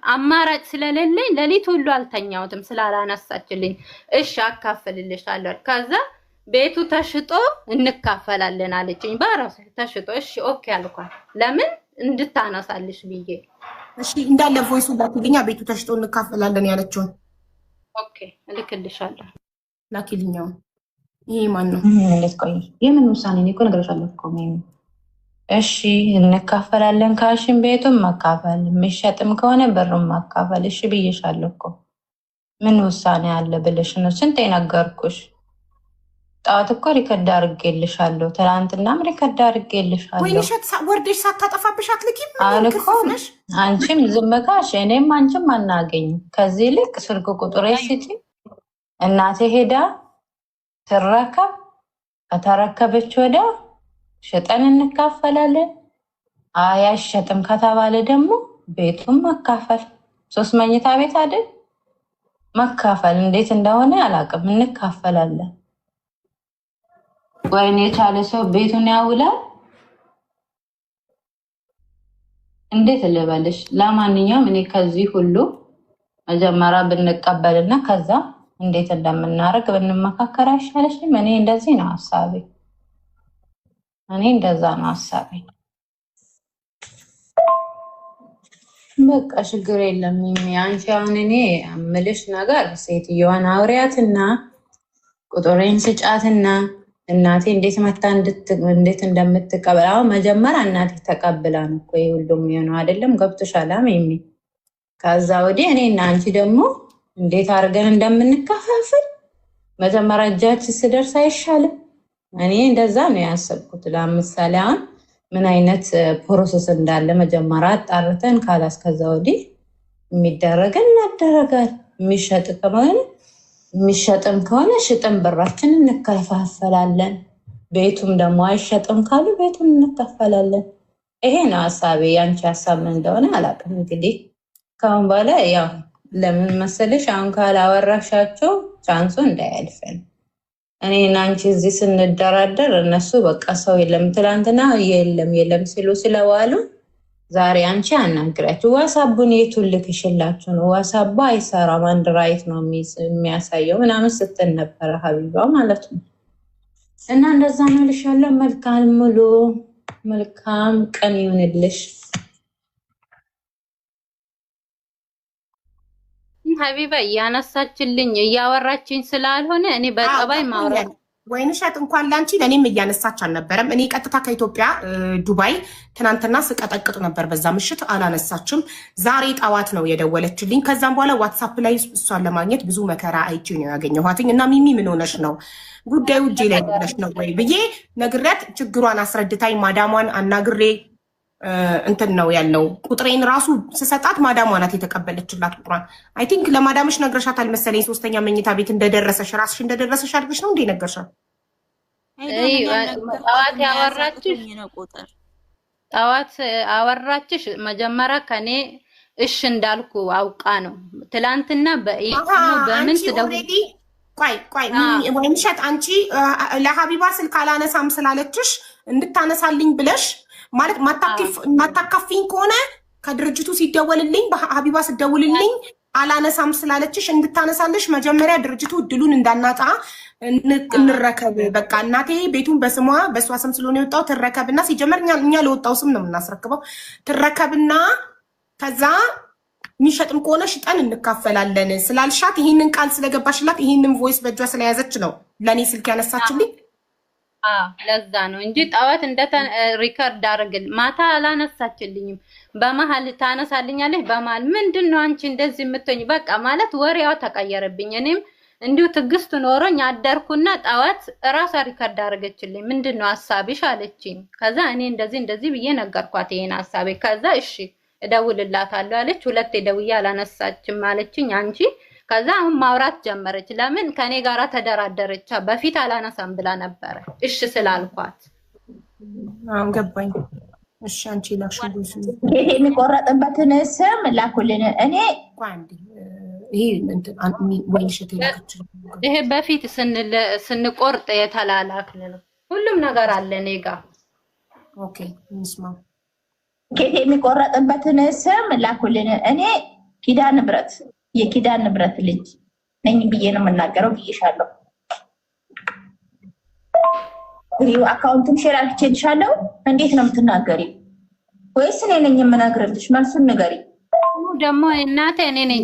አማራጭ ስለሌለኝ ለሊት ሁሉ አልተኛውትም ስላላነሳችልኝ እሺ አካፈልልሻለሁ ከዛ ቤቱ ተሽጦ እንካፈላለን አለችኝ ባራስ ተሽጦ እሺ ኦኬ አልኳት ለምን እንድታነሳልሽ ብዬ እሺ እንዳለ ቮይስ ላኪልኛ ቤቱ ተሽጦ እንካፈላለን ያለችው ኦኬ እልክልሻለሁ ላኪልኛው ይሄ ማን ነው እንዴት ቆይ የምን ውሳኔ ነው እኮ ነገርሻለሁ እኮ እሺ እንካፈላለን ካሽን ቤቱን መካፈል ምሽጥም ከሆነ ብሩን መካፈል እሺ ብዬሻለሁ እኮ ምን ውሳኔ አለ ብለሽ ነው ስንት ነገርኩሽ ጣት እኮ ሪከርድ አድርጌልሻለሁ ትናንትናም ሪከርድ አድርጌልሻለሁ ወይንሸት ወርደሽ ሳታጠፋብሽ አትልኪም አልኩሽ አንቺም ዝም ብለሽ እኔም አንቺም አናገኝ ከዚህ ልክ ስልክ ቁጥሬ ስጪ እናቴ ሄዳ ተረከብ አተረከበች ወዲያ ሸጠን እንካፈላለን አያሸጥም ከተባለ ደግሞ ቤቱን መካፈል 3 መኝታ ቤት አይደል መካፈል እንዴት እንደሆነ አላውቅም እንካፈላለን ወይኔ የቻለ ሰው ቤቱን ያውላል እንዴት ልበልሽ ለማንኛውም እኔ ከዚህ ሁሉ መጀመሪያ ብንቀበልና ከዛ እንዴት እንደምናረግ ብንመካከር አይሻልሽም እኔ እንደዚህ ነው ሐሳቤ እኔ እንደዛ ነው ሐሳቤ በቃ ችግር የለም አንቺ አሁን እኔ አምልሽ ነገር ሴትዮዋን አውሪያትና ቁጥሬን ስጫትና እናቴ እንዴት መታ እንዴት እንደምትቀበላው መጀመሪያ እናቴ ተቀብላ ነው እኮ ሁሉም የሆነ አይደለም ገብቶሻል አሜን ከዛ ወዲህ እኔና አንቺ ደግሞ እንዴት አድርገን እንደምንከፋፈል መጀመሪያ እጃችን ስደርስ አይሻልም እኔ እንደዛ ነው ያሰብኩት ለምሳሌ አሁን ምን አይነት ፕሮሰስ እንዳለ መጀመሪያ አጣርተን ካላስ ከዛ ወዲህ የሚደረገን እናደረጋል የሚሸጥም ከሆነ ሽጥም ብራችን እንከፋፈላለን ቤቱም ደግሞ አይሸጥም ካሉ ቤቱን እንከፋፈላለን ይሄ ነው ሐሳቤ ያንቺ ሐሳብ ምን እንደሆነ አላውቅም እንግዲህ ካሁን በኋላ ያው ለምን መሰለሽ አሁን ካላወራሻቸው ቻንሱ እንዳያልፈን እኔና አንቺ እዚህ ስንደራደር እነሱ በቃ ሰው የለም ትላንትና የለም ሲሉ ስለዋሉ ዛሬ አንቺ አናግራችሁ ዋትስአፑን የቱን ልክሽላችሁ ነው ዋትስአፑ አይሰራም አንድ ራይት ነው የሚያሳየው ምናምን ስትል ነበር ሀቢባ ማለት ነው እና እንደዛ ነው ልሻለሁ መልካም ቀን ይሁንልሽ ሀቢባ ያነሳችልኝ እያወራችኝ ስላልሆነ እኔ በጠባይ ማውራት ወይንሸት እንኳን ላንቺ ለኔም እያነሳች አልነበረም እኔ ቀጥታ ከኢትዮጵያ ዱባይ ትናንትና ስቀጠቅጥ ነበር በዛ ምሽት አላነሳችም ዛሬ ጣዋት ነው የደወለችልኝ ከዛም በኋላ ዋትስአፕ ላይ እሷን ለማግኘት ብዙ መከራ አይቼ ነው ያገኘኋትኝ እና ሚሚ ምን ሆነሽ ነው ጉዳዩ እጄ ላይ ብለሽ ነው ወይ ብዬ ነግሬያት ችግሯን አስረድታኝ ማዳሟን አናግሬ እንትን ነው ያለው ቁጥሬን ራሱ ስሰጣት ማዳሟ ናት የተቀበለችላት ቁጥሯን አይ ቲንክ ለማዳምሽ ነግረሻታል መሰለኝ 3ኛ መኝታ ቤት እንደደረሰሽ ራስሽ እንደደረሰሽ አድርገሽ ነው እንዴ ነገርሻት ጣዋት አወራችሽ መጀመሪያ ከኔ እሺ እንዳልኩ አውቃ ነው ትላንትና በምን ትደውል ቆይ ወይንሸት አንቺ ለሀቢባ ስልክ አላነሳም ስላለችሽ እንድታነሳልኝ ብለሽ ማለት ማታካፊኝ ከሆነ ከድርጅቱ ሲደወልልኝ በሀቢባ ሲደውልልኝ አላነሳም ስላለችሽ እንድታነሳልሽ መጀመሪያ ድርጅቱ እድሉን እንዳናጣ እንረከብ በቃ እናቴ ቤቱን በሷ ስም ስለሆነ የወጣው ትረከብና ሲጀመር እኛ ለወጣው ስም ነው የምናስረክበው ትረከብና ከዛ የሚሸጥም ከሆነ ሽጠን እንካፈላለን ስላልሻት ይሄንን ቃል ስለገባሽላት ይሄንን ቮይስ በእጇ ስለያዘች ነው ለኔ ስልክ ያነሳችልኝ ለዛ ነው እንጂ ጣዋት ሪከርድ አድርግል ማታ አላነሳችልኝም በመሃል ታነሳልኛለች በመሃል ምንድነው አንቺ እንደዚህ የምትሆኝ በቃ ማለት ወሬው ተቀየረብኝ እኔም እንዲሁ ትግስት ኖሮኝ አደርኩና ጣዋት ራሷ ሪከርድ አድርገችልኝ ምንድነው ሐሳብሽ አለችኝ ከዛ እኔ እንደዚህ ብዬ ነገርኳት ይሄን ሐሳቤ ከዛ እሺ እደውልላታለሁ አለች ሁለቴ ደውዬ አላነሳችም አለችኝ አንቺ ከዛ አሁን ማውራት ጀመረች ለምን ከኔ ጋራ ተደራደረች በፊት አላነሳም ብላ ነበር እሺ ስላልኳት አሁን ገባኝ እሺ አንቺ ላክሽ ይሄ የሚቆረጥበትን ስም ላኩልን እኔ ቋንዲ ይሄ ወይንሸት ይሄ በፊት ስንቆርጥ የተላላክን ነው ሁሉም ነገር አለ እኔ ጋር ኦኬ እንስማ ይሄ የሚቆረጥበትን ስም ላኩልን እኔ ኪዳን ንብረት የኪዳን ንብረት ልጅ ነኝ ብዬ ነው የምናገረው ብዬሻለሁ። ግሪው አካውንትን ሼር አድርጌልሻለሁ። እንዴት ነው የምትናገሪው? ወይስ እኔ ነኝ የምነግርልሽ? መልሱን ንገሪ። ደግሞ እናቴ እኔ ነኝ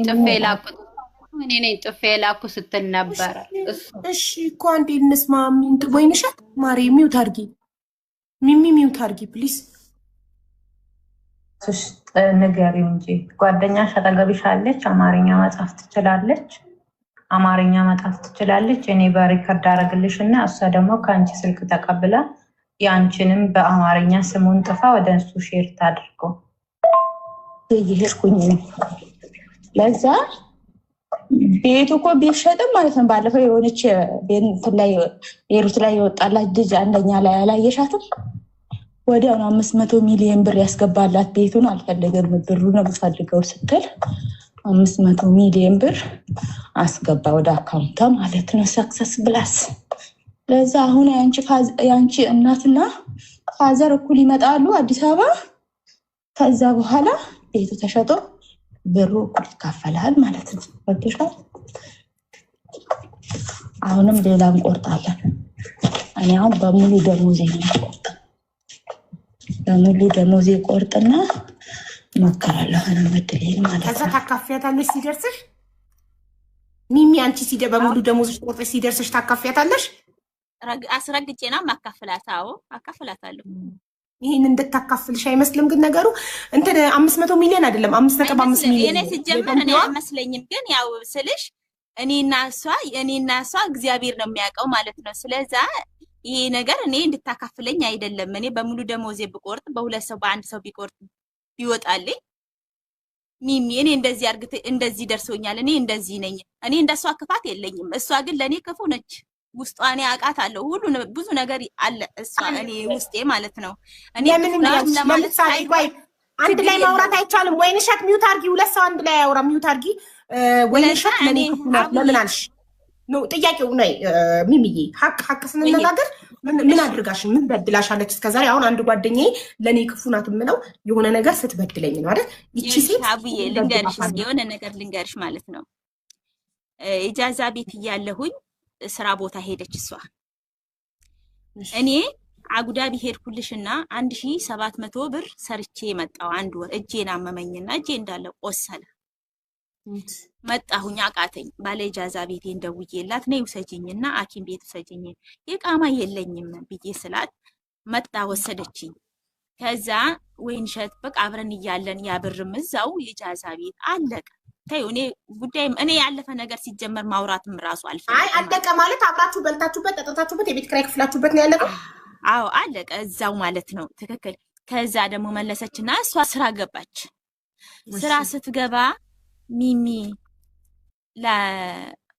ጥፌ ላኩት ስትል ነበር። እሺ እኮ አንዴ እንስማ። ወይንሸት ማሪ ሚውት አድርጊ፣ ሚሚ ሚውት አድርጊ ፕሊዝ። ንገሪው እንጂ ጓደኛሽ አጠገብሽ አለች፣ አማርኛ መጻፍ ትችላለች፣ እኔ በሪከርድ አደረግልሽ እና እሷ ደግሞ ከአንቺ ስልክ ተቀብላ የአንቺንም በአማርኛ ስሙን ጥፋ ወደ እሱ ሼር ታድርገው። ይሄድኩኝ ነው ለዛ ቤቱ እኮ ቢሸጥም ማለት ነው። ባለፈው የሆነች ቤሩት ላይ የወጣላት ልጅ አንደኛ ላይ አላየሻትም? ወዲያውኑ 500 ሚሊዮን ብር ያስገባላት። ቤቱን አልፈልግም ብሩ ነው የምፈልገው ስትል 500 ሚሊዮን ብር አስገባ ወደ አካውንቷ ማለት ነው። ሰክሰስ ብላስ። ለዛ አሁን ያንቺ እናትና ፋዘር እኩል ይመጣሉ አዲስ አበባ። ከዛ በኋላ ቤቱ ተሸጦ ብሩ እኩል ይካፈላል ማለት ነው። ወጥቷል። አሁንም ሌላ እንቆርጣለን። እኔ አሁን በሙሉ ደሞዜ ነው በሙሉ ደሞዜ ቆርጥና ሞከራለሁ መድልኝ ማለት ነው። ከዛ ታካፊያታለሽ ሲደርስሽ። ሚሚ አንቺ በሙሉ ደሞዝሽ ቆርጠሽ ሲደርስሽ ታካፊያታለሽ። አስረግጬ ነው ማካፈላት። አዎ አካፈላታለሁ። ይሄን እንድታካፍልሽ አይመስልም? ግን ነገሩ እንትን 500 ሚሊዮን አይደለም 5.5 ሚሊዮን እኔ ሲጀመር እኔ አይመስለኝም። ግን ያው ስልሽ እኔና እሷ እግዚአብሔር ነው የሚያውቀው ማለት ነው። ስለዛ ይሄ ነገር እኔ እንድታካፍለኝ አይደለም። እኔ በሙሉ ደሞዜ ብቆርጥ በሁለት ሰው በአንድ ሰው ቢቆርጥ ቢወጣልኝ ሚሚ እኔ እንደዚህ ደርሶኛል። እኔ እንደዚህ ነኝ። እኔ እንደሷ ክፋት የለኝም። እሷ ግን ለኔ ክፉ ነች። ውስጧን አውቃታለሁ። ሁሉ ብዙ ነገር አለ እሷ እኔ ውስጤ ማለት ነው። እኔ ለማለት ሳይቆይ አንድ ላይ ማውራት አይቻልም። ወይንሸት ሚውት አድርጊ። ሁለት ሰው አንድ ላይ ያውራ። ሚውት አድርጊ። ወይንሸት ለምን አልሽ? ነው ጥያቄው ነው። ሚሚዬ ሀቅ ስንነጋገር ምን አድርጋሽ ምን በድላሻለች እስከዛሬ? አሁን አንድ ጓደኛዬ ለኔ ክፉ ናት የምለው የሆነ ነገር ስትበድለኝ ነው አይደል? ይቺ ሴት አብዬ ልንገርሽ፣ የሆነ ነገር ልንገርሽ ማለት ነው። ኢጃዛ ቤት እያለሁኝ ስራ ቦታ ሄደች እሷ። እኔ አጉዳቢ ሄድኩልሽና 1700 ብር ሰርቼ መጣሁ። አንድ ወር እጄን አመመኝና እጄ እንዳለ ቆሰለ። መጣሁኝ አቃተኝ። ባለ ኢጃዛ ቤቴ እንደውዬላት ነይ ውሰጂኝና ሐኪም ቤት ውሰጂኝ የቃማ የለኝም ብዬ ስላት መጣ ወሰደችኝ። ከዛ ወይንሸት በቃ አብረን እያለን ያብርም እዛው ኢጃዛ ቤት አለቀ። ታዩ እኔ ያለፈ ነገር ሲጀመር ማውራትም ራሱ አልፈልግም። አይ አለቀ ማለት አብራችሁ በልታችሁበት ጠጥታችሁበት የቤት ኪራይ ክፍላችሁበት ነው ያለቀው? አዎ አለቀ እዛው ማለት ነው። ትክክል። ከዛ ደግሞ መለሰችና እሷ ስራ ገባች። ስራ ስትገባ ሚሚ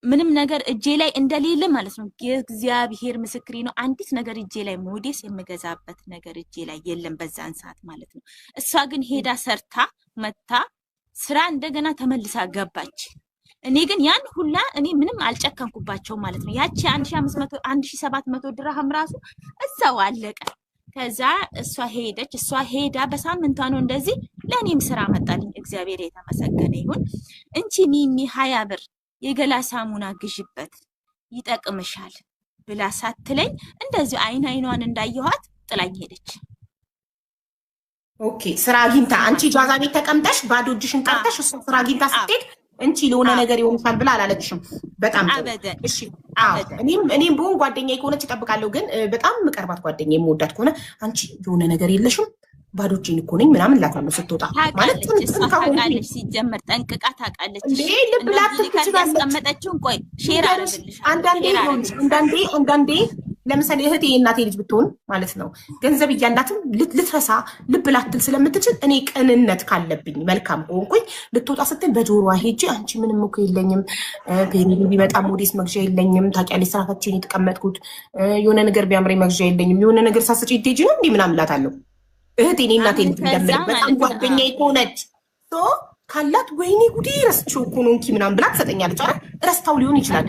ምንም ነገር እጄ ላይ እንደሌለ ማለት ነው። እግዚአብሔር ምስክሬ ነው። አንዲት ነገር እጄ ላይ ሞዴስ የምገዛበት ነገር እጄ ላይ የለም በዛን ሰዓት ማለት ነው። እሷ ግን ሄዳ ሰርታ መታ ስራ እንደገና ተመልሳ ገባች። እኔ ግን ያን ሁላ እኔ ምንም አልጨከንኩባቸው ማለት ነው። ያቺ 1500 1700 ድርሃም ራሱ እዛው አለቀ። ከዛ እሷ ሄዳ በሳምንቷ ነው እንደዚህ ለኔም ስራ መጣልኝ። እግዚአብሔር የተመሰገነ ይሁን። እንቺ ሚሚ 20 ብር የገላ ሳሙና ግዥበት ይጠቅምሻል ብላ ሳትለኝ እንደዚህ አይኗን እንዳየኋት ጥላኝ ሄደች። ኦኬ ስራ አግኝታ አንቺ ኢጃዛ ቤት ተቀምጠሽ ባዶ እጅሽን ቀርተሽ እሱ ስራ አግኝታ ስትሄድ እንቺ ለሆነ ነገር ይሆንሻል ብላ አላለችሽም? በጣም አበደን። እሺ እኔም ብሆን ጓደኛዬ ከሆነች እጠብቃለሁ። ግን በጣም የምቀርባት ጓደኛዬ የምወዳት ከሆነ አንቺ የሆነ ነገር የለሽም ባዶ እጄን እኮ ነኝ ምናምን እላታለሁ ስትወጣ ማለት ታውቃለች። ሲጀመር ጠንቅቃ ታውቃለች። ልብ ላትል ትችላለች። ያስቀመጠችውን ቆይ ሼር አደረግልሻለሁ። አንዳንዴ ለምሳሌ እህቴ የእናቴ ልጅ ብትሆን ማለት ነው ገንዘብ እያላትም ልትረሳ ልብ ላትል ስለምትችል እኔ ቅንነት ካለብኝ መልካም ሆንኩኝ ልትወጣ ስትል በጆሮዋ ሄጄ አንቺ ምንም እኮ የለኝም ፔሪሊ ቢመጣ ሞዴስ መግዣ የለኝም ታውቂያለሽ፣ ስራ ፈትቼ የተቀመጥኩት የሆነ ነገር ቢያምረኝ መግዣ የለኝም የሆነ ነገር ሳስጪ ሂጂ ነው እንዲህ ምናምን እላታለሁ። እህቴ እኔ እናቴ ልጅ እንደምል በጣም ጓደኛዬ ከሆነች ካላት ወይኔ ጉዴ ረስቼው እኮ ነው እንኪ ምናምን ብላ ትሰጠኛለች። አይደል ረስታው ሊሆን ይችላል።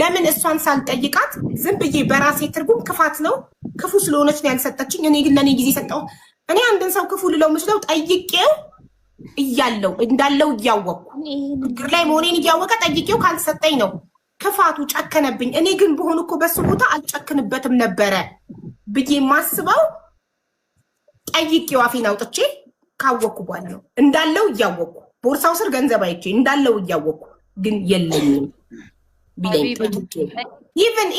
ለምን እሷን ሳልጠይቃት ዝም ብዬ በራሴ ትርጉም ክፋት ነው ክፉ ስለሆነች ነው ያልሰጠችኝ። እኔ ግን ለኔ ጊዜ ሰጠው። እኔ አንድን ሰው ክፉ ልለው ምችለው ጠይቄው እያለው እንዳለው እያወቅኩ ችግር ላይ መሆኔን እያወቀ ጠይቄው ካልሰጠኝ ነው ክፋቱ ጨከነብኝ። እኔ ግን በሆነ እኮ በሱ ቦታ አልጨክንበትም ነበረ ብዬ ማስበው ጠይቄው አፌን አውጥቼ ካወቅኩ በኋላ ነው። እንዳለው እያወቅኩ ቦርሳው ስር ገንዘብ አይቼ እንዳለው እያወቅኩ ግን የለኝም ቢለኝ ኢቭን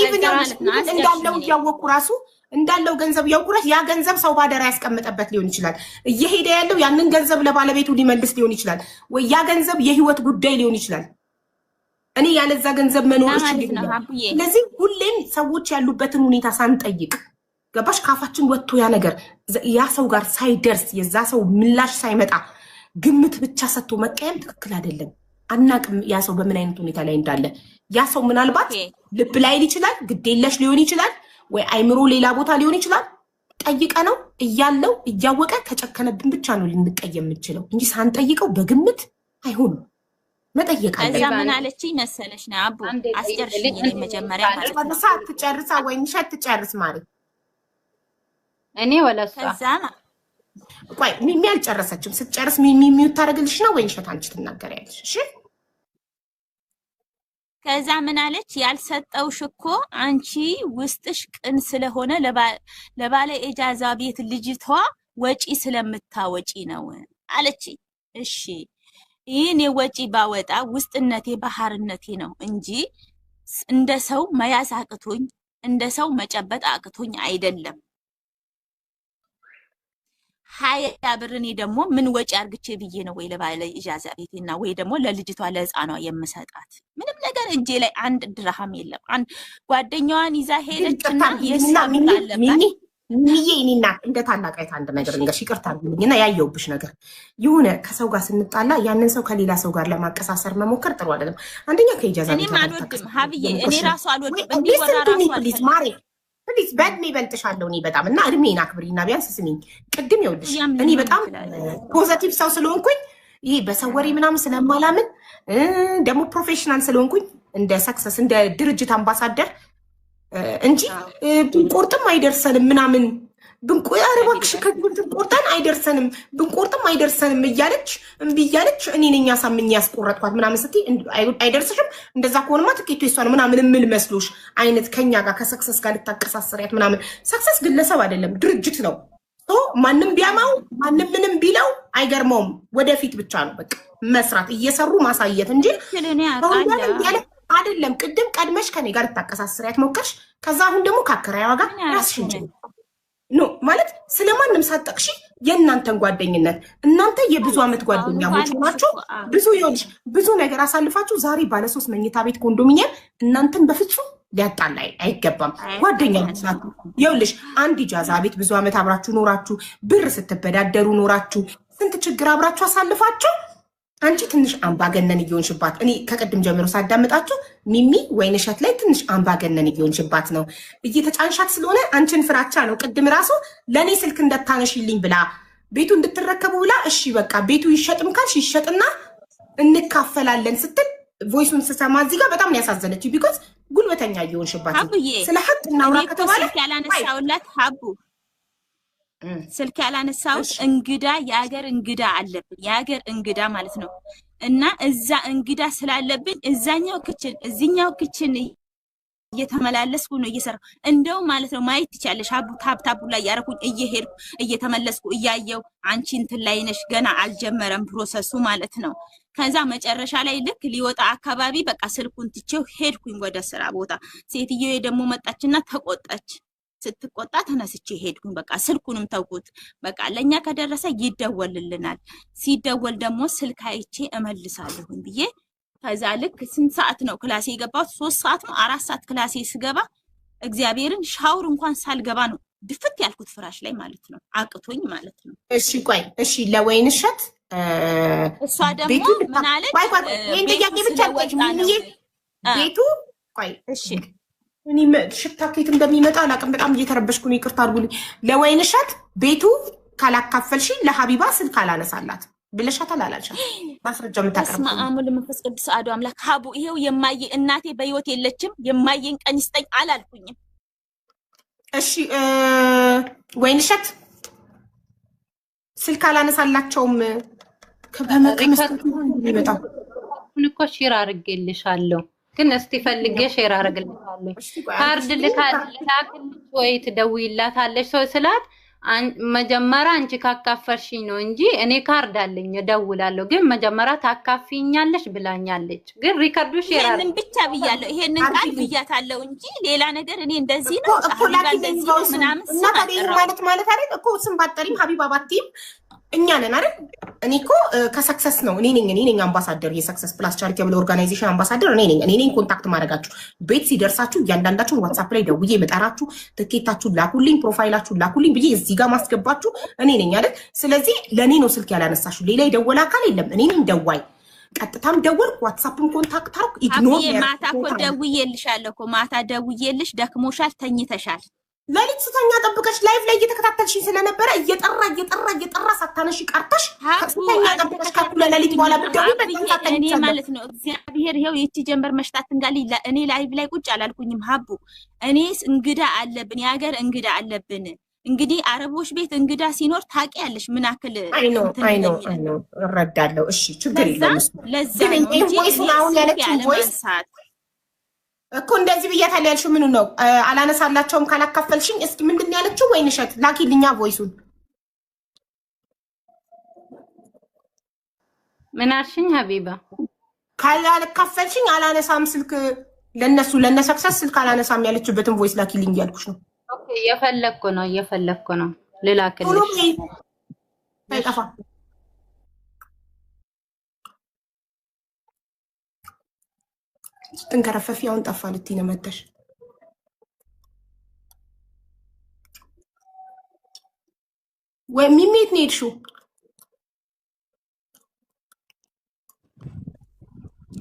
እንዳለው እያወቅኩ ራሱ እንዳለው ገንዘብ ያውቁራት ያ ገንዘብ ሰው ባደራ ያስቀመጠበት ሊሆን ይችላል። እየሄደ ያለው ያንን ገንዘብ ለባለቤቱ ሊመልስ ሊሆን ይችላል፣ ወይ ያ ገንዘብ የህይወት ጉዳይ ሊሆን ይችላል። እኔ ያለዛ ገንዘብ መኖር ይችላል። ስለዚህ ሁሌም ሰዎች ያሉበትን ሁኔታ ሳንጠይቅ ገባሽ ካፋችን ወጥቶ ያ ነገር ያ ሰው ጋር ሳይደርስ የዛ ሰው ምላሽ ሳይመጣ ግምት ብቻ ሰጥቶ መቀየም ትክክል አይደለም። አናቅም ያ ሰው በምን አይነት ሁኔታ ላይ እንዳለ። ያ ሰው ምናልባት ልብ ላይ ይችላል፣ ግዴለሽ ሊሆን ይችላል፣ ወይ አይምሮ ሌላ ቦታ ሊሆን ይችላል። ጠይቀ ነው እያለው እያወቀ ከጨከነብን ብቻ ነው ልንቀየም የምንችለው እንጂ ሳንጠይቀው በግምት አይሆንም። መጠየቅ አለ። ከዛ ምን አለችኝ መሰለሽ ነው አቡ አስጨርሽኝ መጀመሪያ ማለት ነው። ሰዓት ትጨርሳ ወይም ሸት ትጨርስ ማለት እኔ ወለሷ ከዛ ቆይ ሚሚ አልጨረሰችም። ስትጨርስ ሚሚ ሚውት ታደርግልሽ ነው ወይ ሸት አንቺ ትናገሪያለሽ? እሺ ከዛ ምን አለች ያልሰጠውሽ እኮ አንቺ ውስጥሽ ቅን ስለሆነ ለባለ ኢጃዛ ቤት ልጅቷ ወጪ ስለምታወጪ ነው አለች። እሺ ይሄን ወጪ ባወጣ ውስጥነቴ ባህርነቴ ነው እንጂ እንደ ሰው መያዝ አቅቶኝ እንደ ሰው መጨበጥ አቅቶኝ አይደለም። ሀያ ብር እኔ ደግሞ ምን ወጪ አርግቼ ብዬ ነው ወይ ለባለ ኢጃዛ ቤቴና ወይ ደግሞ ለልጅቷ ለህፃኗ የምሰጣት? ምንም ነገር እጄ ላይ አንድ ድርሃም የለም። አንድ ጓደኛዋን ይዛ ሄደችና ሚዬ እኔና እንደ ታላቃይት አንድ ነገር እንገርሽ ይቅርታ አድርጉልኝና ያየውብሽ ነገር የሆነ ከሰው ጋር ስንጣላ ያንን ሰው ከሌላ ሰው ጋር ለማቀሳሰር መሞከር ጥሩ አይደለም። አንደኛ ከኢጃዛ ቤት እኔ አልወድም ሀብዬ እኔ ራሱ አልወድም እንዲወራ ራሱ አልወድም ማሬ ፕሊዝ በእድሜ ይበልጥሻለሁ እኔ በጣም እና እድሜን አክብሪና ቢያንስ ስሚኝ። ቅድም ይኸውልሽ እኔ በጣም ፖዘቲቭ ሰው ስለሆንኩኝ ይሄ በሰው ወሬ ምናምን ስለማላምን ደግሞ ፕሮፌሽናል ስለሆንኩኝ እንደ ሰክሰስ እንደ ድርጅት አምባሳደር እንጂ ብንቆርጥም አይደርሰንም ምናምን አረባክሽ ብንቆርጠን አይደርሰንም ብንቆርጥም አይደርሰንም እያለች እምቢ እያለች እኔ ነኝ አሳምኜ ያስቆረጥኳት ምናምን ስትይ አይደርስሽም እንደዛ ከሆነማ ትኬቱ የሷ ነው ምናምን ምን መስሎሽ አይነት ከኛ ጋር ከሰክሰስ ጋር ልታቀሳሰሪያት ምናምን። ሰክሰስ ግለሰብ አይደለም ድርጅት ነው። ማንም ቢያማው ማንም ምንም ቢለው አይገርመውም። ወደፊት ብቻ ነው በቃ መስራት እየሰሩ ማሳየት እንጂ አይደለም። ቅድም ቀድመሽ ከኔ ጋር ልታቀሳሰሪያት ሞከርሽ። ከዛ አሁን ደግሞ ከአከራይዋ ጋር ራስሽን ኖ ማለት ስለማንም ሳጠቅሽ የእናንተን ጓደኝነት እናንተ የብዙ ዓመት ጓደኛሞች ናችሁ። ብዙ ነገር አሳልፋችሁ ዛሬ ባለ 3 መኝታ ቤት ኮንዶሚኒየም እናንተን በፍጹም ሊያጣላ አይገባም። ጓደኛሞች ናችሁ። ይኸውልሽ አንድ ኢጃዛ ቤት ብዙ ዓመት አብራችሁ ኖራችሁ ብር ስትበዳደሩ ኖራችሁ ስንት ችግር አብራችሁ አሳልፋችሁ አንቺ ትንሽ አምባገነን እየሆንሽባት እኔ ከቅድም ጀምሮ ሳዳምጣችሁ ሚሚ ወይንሸት ላይ ትንሽ አምባገነን እየሆንሽባት ነው። እየተጫንሻት ስለሆነ አንቺን ፍራቻ ነው። ቅድም ራሱ ለእኔ ስልክ እንደታነሽልኝ ብላ ቤቱ እንድትረከቡ ብላ እሺ በቃ ቤቱ ይሸጥም ካልሽ ይሸጥና እንካፈላለን ስትል ቮይሱን ስሰማ እዚህ ጋር በጣም ያሳዘነች ቢኮዝ ጉልበተኛ እየሆንሽባት ስለ ሀቅ እናውራ ከተባለ ያላነሳውላት ሀቡ ስልክ ያላነሳው እንግዳ የሀገር እንግዳ አለብን የሀገር እንግዳ ማለት ነው። እና እዛ እንግዳ ስላለብን እዛኛው ክችን እዚህኛው ክችን እየተመላለስኩ ነው እየሰራሁ እንደው ማለት ነው። ማየት ትቻለሽ ሀቡ ታብታቡ ላይ ያረኩኝ እየሄድኩ እየተመለስኩ እያየው አንቺ እንትን ላይ ነሽ ገና አልጀመረም ፕሮሰሱ ማለት ነው። ከዛ መጨረሻ ላይ ልክ ሊወጣ አካባቢ በቃ ስልኩን ትቼው ሄድኩኝ ወደ ስራ ቦታ። ሴትየው ደግሞ መጣችና ተቆጣች። ስትቆጣ ተነስቼ ሄድኩኝ። በቃ ስልኩንም ተውኩት። በቃ ለኛ ከደረሰ ይደወልልናል። ሲደወል ደግሞ ስልክ አይቼ እመልሳለሁኝ ብዬ ከዛ ልክ ስንት ሰዓት ነው ክላሴ የገባሁት? 3 ሰዓት ነው 4 ሰዓት ክላሴ ስገባ እግዚአብሔርን ሻውር እንኳን ሳልገባ ነው ድፍት ያልኩት ፍራሽ ላይ ማለት ነው። አቅቶኝ ማለት ነው። እሺ ቆይ እሺ ለወይንሸት እሷ ደግሞ ምን አለች? ቤቱ ቆይ እሺ እኔ ሽታ ከየት እንደሚመጣ አላውቅም። በጣም እየተረበሽኩ ነው። ይቅርታ አድርጉልኝ። ለወይንሸት ቤቱ ካላካፈልሽ ለሀቢባ ስልክ አላነሳላት ብለሻታል አላልሻት? ማስረጃ የምታቀርብ ማአሙል መንፈስ ቅዱስ አሐዱ አምላክ ሀቡ ይሄው የማየ እናቴ በህይወት የለችም የማየን ቀን ይስጠኝ አላልኩኝም። እሺ ወይንሸት ስልክ አላነሳላቸውም ከመስጠት ይመጣ እኮ ሼር አድርጌልሻለሁ፣ ግን እስቲ ፈልጌ ሼር አድርግልሻለሁ። ካርድ ልካልሽ ወይ ትደውይላታለሽ ሰው ስላት መጀመሪያ አንቺ ካካፈርሽኝ ነው እንጂ እኔ ካርድ አለኝ እደውላለሁ፣ ግን መጀመሪያ ታካፊኛለሽ ብላኛለች። ግን ሪከርዱ ሼር ይሄንን ብቻ ብያለሁ፣ ይሄንን ቃል ብያታለሁ እንጂ ሌላ ነገር እኔ እንደዚህ ነው ምናምን ማለት አይደል እኮ ስም ባጠሪም ሀቢባ ባቲም እኛ ነን አይደል? እኔ እኮ ከሰክሰስ ነው እኔ ነኝ አምባሳደር፣ የሰክሰስ ፕላስ ቻሪቴብል ኦርጋናይዜሽን አምባሳደር እኔ ነኝ ኮንታክት ማድረጋችሁ። ቤት ሲደርሳችሁ እያንዳንዳችሁን ዋትስአፕ ላይ ደውዬ መጣራችሁ፣ ትኬታችሁን ላኩልኝ፣ ፕሮፋይላችሁን ላኩልኝ ብዬ እዚህ ጋር ማስገባችሁ እኔ ነኝ አይደል? ስለዚህ ለእኔ ነው ስልክ ያላነሳችሁ፣ ሌላ የደወለ አካል የለም። እኔ ነኝ ደዋይ። ቀጥታም ደወልኩ፣ ዋትስአፕም ኮንታክት አርኩ። ኢግኖር ማታ እኮ ደውዬልሻለሁ እኮ ማታ ደውዬልሽ ደክሞሻል፣ ተኝተሻል። ለሊት ስተኛ ጠብቀሽ ላይቭ ላይ እየተከታተልሽኝ ስለነበረ እየጠራ ሳታነሺ ቀርተሽ ስተኛ ጠብቀሽ ከኩለ ለሊት በኋላ ብትደውይ እኔ ማለት ነው እግዚአብሔር ይሄው ይቺ ጀንበር መሽታት እንዳለ እኔ ላይቭ ላይ ቁጭ አላልኩኝም። ሀቡ እኔስ እንግዳ አለብን፣ የሀገር እንግዳ አለብን። እንግዲህ አረቦች ቤት እንግዳ ሲኖር ታውቂያለሽ ምን አክል አይ ነው እረዳለሁ። እሺ ችግር የለም። ለዛ አሁን ያለችው ቮይስ እኮ እንደዚህ ብያታለሁ ያልሽው ምኑ ነው? አላነሳላቸውም ካላካፈልሽኝ። እስኪ ምንድን ያለችው? ወይንሸት ላኪልኛ ቮይሱን። ምን አልሽኝ ሀቢባ? ካላካፈልሽኝ አላነሳም ስልክ ለነሰክሰስ ስልክ አላነሳም ያለችበትን ቮይስ ላኪልኝ እያልኩሽ ነው። ኦኬ እየፈለግኩ ነው ልላክልሽ። አይጠፋ ስትንከረፈፊ አሁን ጠፋ ልትይ ነው መተሽ። ወይ ሚሚት ነው የሄድሽው?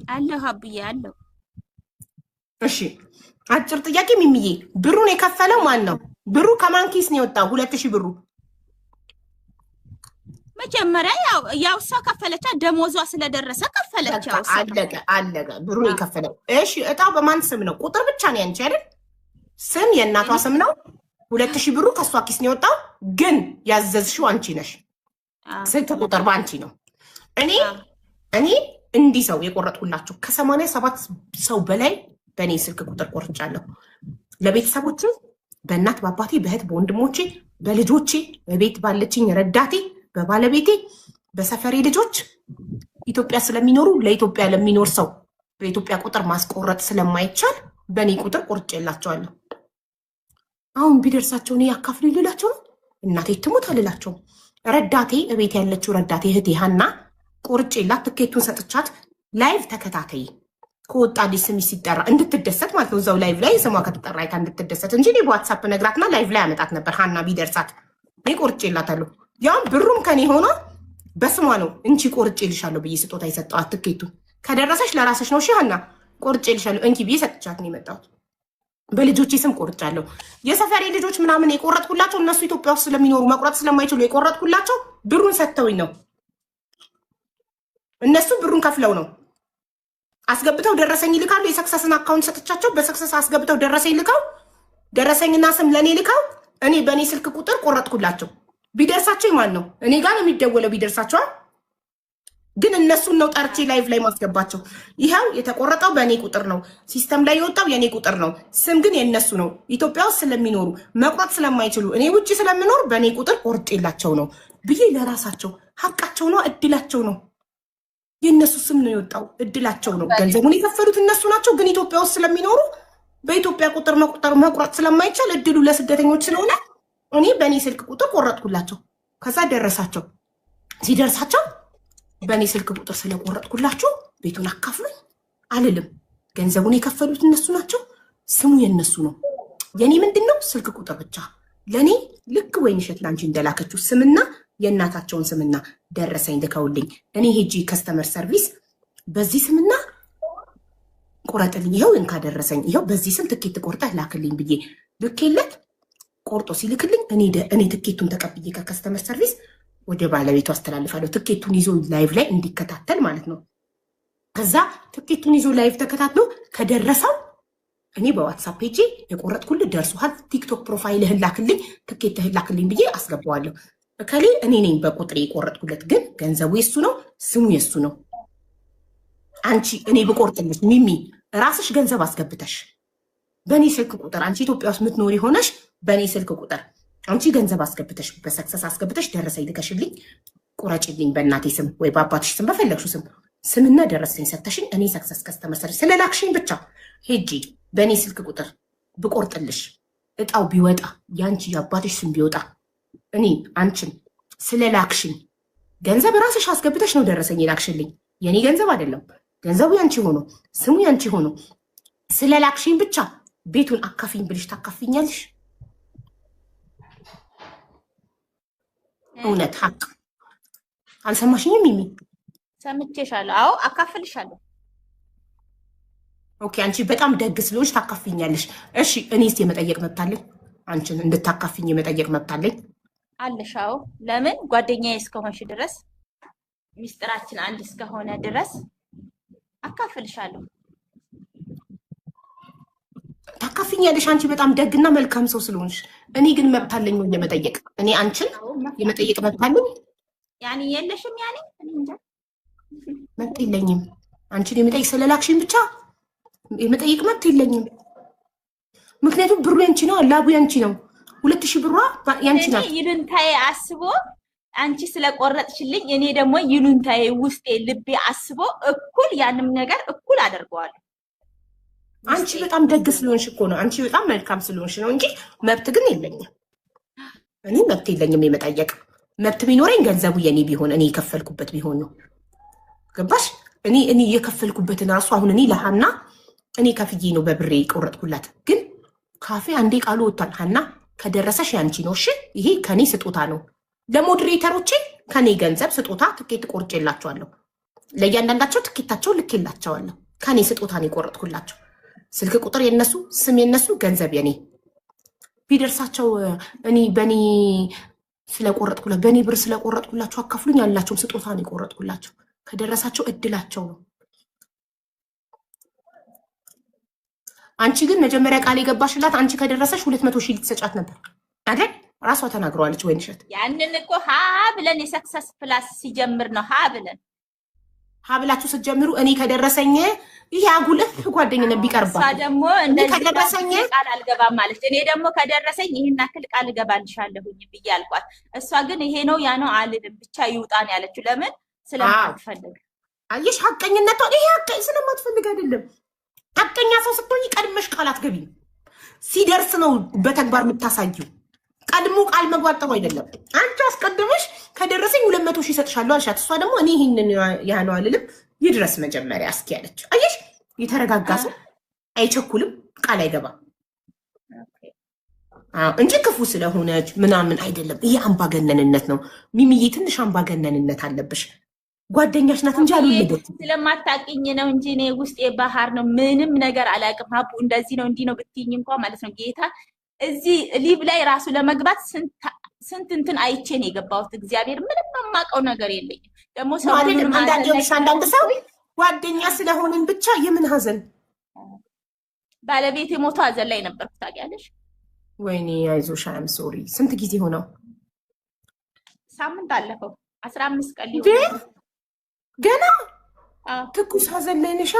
አለሁ ሀብዬ አለሁ። እሺ አጭር ጥያቄ ሚሚዬ፣ ብሩን የከፈለው ማን ነው? ብሩ ከማን ኪስ ነው የወጣው? 2000 ብሩ መጀመሪያ ያው እሷ ከፈለቻ፣ ደሞዟ ስለደረሰ ከፈለች። ያው አለቀ። ብሩን የከፈለው እሺ። እጣው በማን ስም ነው? ቁጥር ብቻ ነው ያንቺ አይደል? ስም የእናቷ ስም ነው። 2000 ብሩ ከሷ ኪስ ነው የወጣው፣ ግን ያዘዝሽው አንቺ ነሽ። ስልክ ቁጥር ባንቺ ነው። እኔ እንዲህ ሰው የቆረጥኩላችሁ ከ87 ሰው በላይ በእኔ ስልክ ቁጥር ቆርጫለሁ። ለቤተሰቦቼ፣ በእናት በአባቴ፣ በእህት በወንድሞቼ፣ በልጆቼ፣ በቤት ባለችኝ ረዳቴ፣ በባለቤቴ፣ በሰፈሬ ልጆች ኢትዮጵያ ስለሚኖሩ ለኢትዮጵያ ለሚኖር ሰው በኢትዮጵያ ቁጥር ማስቆረጥ ስለማይቻል በእኔ ቁጥር ቆርጬላቸዋለሁ። አሁን ቢደርሳቸው እኔ ያካፍሉ ይልላቸው ነው። እናቴ ትሙት አልላቸውም። ረዳቴ እቤት ያለችው ረዳቴ እህቴ ሀና ቆርጬላት ትኬቱን ሰጥቻት ላይቭ ተከታታይ ከወጣልኝ ስም ሲጠራ እንድትደሰት ማለት ነው። እዛው ላይቭ ላይ ስሟ ከተጠራ አይታ እንድትደሰት እንጂ እኔ በዋትሳፕ ነግራትና ላይቭ ላይ አመጣት ነበር። ሀና ቢደርሳት እኔ ቆርጬላታለሁ። ያም ብሩም ከኔ ሆኖ በስሟ ነው እንቺ ቆርጬልሻለሁ ብዬ ስጦታ የሰጠኋት። ትኬቱን ከደረሰሽ ለራስሽ ነው። እሺ ሀና ቆርጬልሻለሁ እንኪ ብዬ ሰጥቻት ነው የመጣሁት። በልጆቼ ስም ቆርጫለሁ። የሰፈሬ ልጆች ምናምን የቆረጥኩላቸው እነሱ ኢትዮጵያ ውስጥ ስለሚኖሩ መቁረጥ ስለማይችሉ የቆረጥኩላቸው ብሩን ሰጥተውኝ ነው። እነሱ ብሩን ከፍለው ነው አስገብተው ደረሰኝ ይልካሉ። የሰክሰስን አካውንት ሰጥቻቸው በሰክሰስ አስገብተው ደረሰኝ ልካው ደረሰኝና ስም ለኔ ልካው እኔ በእኔ ስልክ ቁጥር ቆረጥኩላቸው። ቢደርሳቸው ማን ነው? እኔ ጋር ነው የሚደወለው። ቢደርሳቸው ግን እነሱን ነው ጠርቼ ላይቭ ላይ ማስገባቸው። ይኸው የተቆረጠው በእኔ ቁጥር ነው፣ ሲስተም ላይ የወጣው የእኔ ቁጥር ነው፣ ስም ግን የእነሱ ነው። ኢትዮጵያ ውስጥ ስለሚኖሩ መቁረጥ ስለማይችሉ እኔ ውጭ ስለምኖር በእኔ ቁጥር ቆርጬላቸው ነው ብዬ ለራሳቸው ሀቃቸው ነው፣ እድላቸው ነው። የእነሱ ስም ነው የወጣው፣ እድላቸው ነው። ገንዘቡን የከፈሉት እነሱ ናቸው። ግን ኢትዮጵያ ውስጥ ስለሚኖሩ በኢትዮጵያ ቁጥር መቁረጥ ስለማይቻል እድሉ ለስደተኞች ስለሆነ እኔ በእኔ ስልክ ቁጥር ቆረጥኩላቸው። ከዛ ደረሳቸው። ሲደርሳቸው በእኔ ስልክ ቁጥር ስለቆረጥኩላቸው ቤቱን አካፍሉኝ አልልም። ገንዘቡን የከፈሉት እነሱ ናቸው። ስሙ የእነሱ ነው። የኔ ምንድን ነው? ስልክ ቁጥር ብቻ። ለእኔ ልክ ወይንሸት ላንቺ እንደላከችው ስምና የእናታቸውን ስምና ደረሰኝ ልከውልኝ እኔ ሄጂ ከስተመር ሰርቪስ በዚህ ስምና ቆረጥልኝ፣ ይኸው እንካ ደረሰኝ፣ ይኸው በዚህ ስም ትኬት ቆርጠህ ላክልኝ ብዬ ልኬለት ቆርጦ ሲልክልኝ እኔ ትኬቱን ተቀብዬ ከከስተመር ሰርቪስ ወደ ባለቤቱ አስተላልፋለሁ። ትኬቱን ይዞ ላይቭ ላይ እንዲከታተል ማለት ነው። ከዛ ትኬቱን ይዞ ላይቭ ተከታትሎ ከደረሰው እኔ በዋትሳፕ ፔጅ የቆረጥኩልህ ደርሶሃል፣ ቲክቶክ ፕሮፋይልህን ላክልኝ፣ ትኬትህን ላክልኝ ብዬ አስገባዋለሁ። እከሌ እኔ ነኝ በቁጥሬ የቆረጥኩለት፣ ግን ገንዘቡ የሱ ነው፣ ስሙ የሱ ነው። አንቺ እኔ ብቆርጥልሽ ሚሚ ራስሽ ገንዘብ አስገብተሽ በእኔ ስልክ ቁጥር አንቺ ኢትዮጵያ ውስጥ የምትኖሪ ሆነሽ በእኔ ስልክ ቁጥር አንቺ ገንዘብ አስገብተሽ በሰክሰስ አስገብተሽ ደረሰኝ ልከሽልኝ ቁረጭልኝ በእናቴ ስም ወይ በአባትሽ ስም በፈለግሽው ስም ስምና ደረሰኝ ሰተሽኝ እኔ ሰክሰስ ከስተመሰር ስለላክሽኝ ብቻ ሄጂ በእኔ ስልክ ቁጥር ብቆርጥልሽ እጣው ቢወጣ ያንቺ የአባትሽ ስም ቢወጣ እኔ አንቺን ስለላክሽኝ ገንዘብ ራስሽ አስገብተሽ ነው ደረሰኝ የላክሽልኝ። የኔ ገንዘብ አይደለም። ገንዘቡ ያንቺ ሆኖ ስሙ ያንቺ ሆኖ ስለላክሽኝ ብቻ ቤቱን አካፊኝ ብልሽ ታካፊኛለሽ? እውነት ሀቅ አልሰማሽኝም? ሚሚ ሰምቼሻለሁ። አዎ አካፍልሻለሁ። ኦኬ፣ አንቺ በጣም ደግ ስለሆንሽ ታካፊኛለሽ። እሺ፣ እኔስ የመጠየቅ መብት አለኝ? አንቺን እንድታካፊኝ የመጠየቅ መብት አለኝ? አለሽ። አዎ። ለምን? ጓደኛዬ እስከሆንሽ ድረስ ሚስጥራችን አንድ እስከሆነ ድረስ አካፍልሻለሁ። ታካፊኛለሽ። አንቺ በጣም ደግና መልካም ሰው ስለሆንሽ። እኔ ግን መብት አለኝ ወይ የመጠየቅ? እኔ አንቺን የመጠየቅ መብት አለኝ? ያኔ የለሽም? ያኔ መብት የለኝም። አንቺን የመጠየቅ ስለላክሽኝ ብቻ የመጠየቅ መብት የለኝም። ምክንያቱም ብሩ ያንቺ ነው፣ ላቡ ያንቺ ነው። 2000 ብሯ ያንቺ ናት። ይሉንታዬ አስቦ አንቺ ስለቆረጥሽልኝ እኔ ደግሞ ይሉንታዬ ውስጤ ልቤ አስቦ እኩል ያንም ነገር እኩል አደርገዋለሁ። አንቺ በጣም ደግ ስለሆንሽ እኮ ነው። አንቺ በጣም መልካም ስለሆንሽ ነው እንጂ መብት ግን የለኝም። እኔ መብት የለኝም የመጠየቅ። መብት ቢኖረኝ ገንዘቡ የኔ ቢሆን እኔ የከፈልኩበት ቢሆን ነው። ገባሽ? እኔ የከፈልኩበትን ራሱ አሁን እኔ ለሀና እኔ ከፍዬ ነው በብሬ የቆረጥኩላት። ግን ካፌ አንዴ ቃሉ ወጥቷል። ሀና ከደረሰሽ ያንቺ ነው። እሺ፣ ይሄ ከኔ ስጦታ ነው። ለሞዴሬተሮቼ ከኔ ገንዘብ ስጦታ ትኬት ቆርጬላቸዋለሁ። ለእያንዳንዳቸው ትኬታቸው ልኬላቸዋለሁ። ከኔ ስጦታ ነው የቆረጥኩላቸው። ስልክ ቁጥር የነሱ፣ ስም የነሱ፣ ገንዘብ የኔ ቢደርሳቸው እኔ በኔ ስለቆረጥኩላቸው በኔ ብር ስለቆረጥኩላቸው አካፍሉኝ ያላቸውም ስጦታ ነው የቆረጥኩላቸው። ከደረሳቸው እድላቸው ነው። አንቺ ግን መጀመሪያ ቃል የገባሽላት አንቺ ከደረሰሽ 200,000 ልትሰጫት ነበር አይደል? ራሷ ተናግረዋለች። ወይንሸት ያንን እኮ ሀ ብለን የሰክሰስ ፕላስ ሲጀምር ነው ሀ ብላችሁ ስትጀምሩ እኔ ከደረሰኝ ይሄ አጉልህ ጓደኝነት ቢቀርባል። እሷ ደግሞ እንደዚህ ከደረሰኝ ቃል አልገባም ማለት እኔ ደግሞ ከደረሰኝ ይሄን አክል ቃል እገባልሻለሁኝ ብዬ አልኳት። እሷ ግን ይሄ ነው ያ ነው አልልም ብቻ ይውጣን ያለችው። ለምን? ስለማትፈልግ። አየሽ፣ ሐቀኝነቷ ይሄ ሐቀኝ ስለማትፈልግ አይደለም። ሐቀኛ ሰው ስትሆኝ ቀድመሽ ቃል አትገቢም። ሲደርስ ነው በተግባር የምታሳየው። ቀድሞ ቃል መግባት ጥሩ አይደለም። አንቺ አስቀድመሽ ከደረሰኝ 200,000 ይሰጥሻለሁ አልሻት። እሷ ደግሞ እኔ ይሄንን ያ ነው አልልም ይድረስ መጀመሪያ እስኪ ያለች። አየሽ፣ የተረጋጋ ሰው አይቸኩልም፣ ቃል አይገባም እንጂ ክፉ ስለሆነች ምናምን አይደለም። ይሄ አምባገነንነት ነው። ሚሚዬ ትንሽ አምባገነንነት አለብሽ። ጓደኛሽ ናት እንጂ አልወለደችም። ስለማታውቂኝ ነው እንጂ እኔ ውስጤ ባህር ነው። ምንም ነገር አላውቅም። ሀቡ እንደዚህ ነው እንዲህ ነው ብትይኝ እንኳን ማለት ነው ጌታ እዚህ ሊብ ላይ ራሱ ለመግባት ስንት እንትን አይቼ ነው የገባሁት። እግዚአብሔር ምንም የማውቀው ነገር የለኝም። ደግሞ ሰው አንዳንድ ሰው ጓደኛ ስለሆንን ብቻ የምን ሀዘን። ባለቤት የሞቱ ሀዘን ላይ ነበርኩ ታውቂያለሽ። ወይኔ አይዞሽ፣ አም ሶሪ። ስንት ጊዜ ሆነው? ሳምንት አለፈው። 15 ቀን ሊሆን ገና ትኩስ ሀዘን ላይ ነሻ።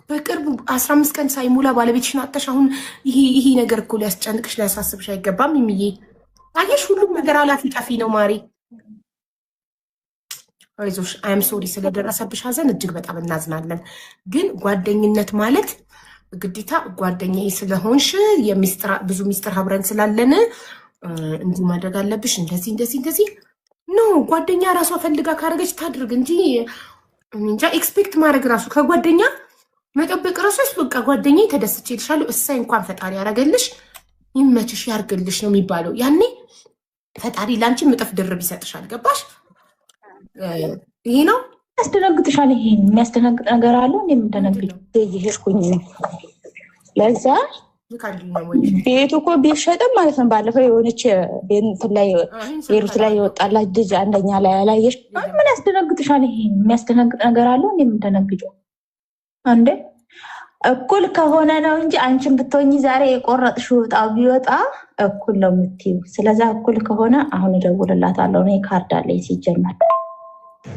በቅርቡ 15 ቀን ሳይሞላ ባለቤትሽን አጥተሽ አሁን ይሄ ነገር እኮ ሊያስጨንቅሽ ሊያሳስብሽ አይገባም የሚዬ። አየሽ፣ ሁሉም ነገር አላፊ ጠፊ ነው ማሪ። አይዞሽ፣ አም ሶሪ ስለደረሰብሽ ሀዘን እጅግ በጣም እናዝናለን። ግን ጓደኝነት ማለት ግዴታ ጓደኛዬ ስለሆንሽ ብዙ ሚስጥር አብረን ስላለን እንዲህ ማድረግ አለብሽ እንደዚህ ኖ። ጓደኛ ራሷ ፈልጋ ካረገች ታድርግ እንጂ እንጃ ኤክስፔክት ማድረግ ራሱ ከጓደኛ መጠበቅ ራሱ በቃ ጓደኛዬ ተደስቼ ይልሻሉ እሳይ እንኳን ፈጣሪ ያረገልሽ ይመችሽ ያርግልሽ ነው የሚባለው። ያኔ ፈጣሪ ላንቺ ምጥፍ ድርብ ይሰጥሻል። ገባሽ? ይሄ ነው ያስደነግጥሻል። ይሄ የሚያስደነግጥ ነገር አለ እንዴ? የምደነግጥ ይሄድኩኝ ነው። ለዛ ቤቱ እኮ ቢሸጥም ማለት ነው። ባለፈው የሆነች ቤት ላይ የሩት ላይ የወጣላት ልጅ አንደኛ ላይ ያላየሽ ምን ያስደነግጥሻል? ይሄ የሚያስደነግጥ ነገር አለ እንዴ? የምደነግጥ አንዴ እኩል ከሆነ ነው እንጂ አንቺን ብትሆኚ ዛሬ የቆረጥሽው ዕጣው ቢወጣ እኩል ነው የምትይው። ስለዛ እኩል ከሆነ አሁን እደውልላታለሁ። እኔ ካርድ አለኝ ሲጀመር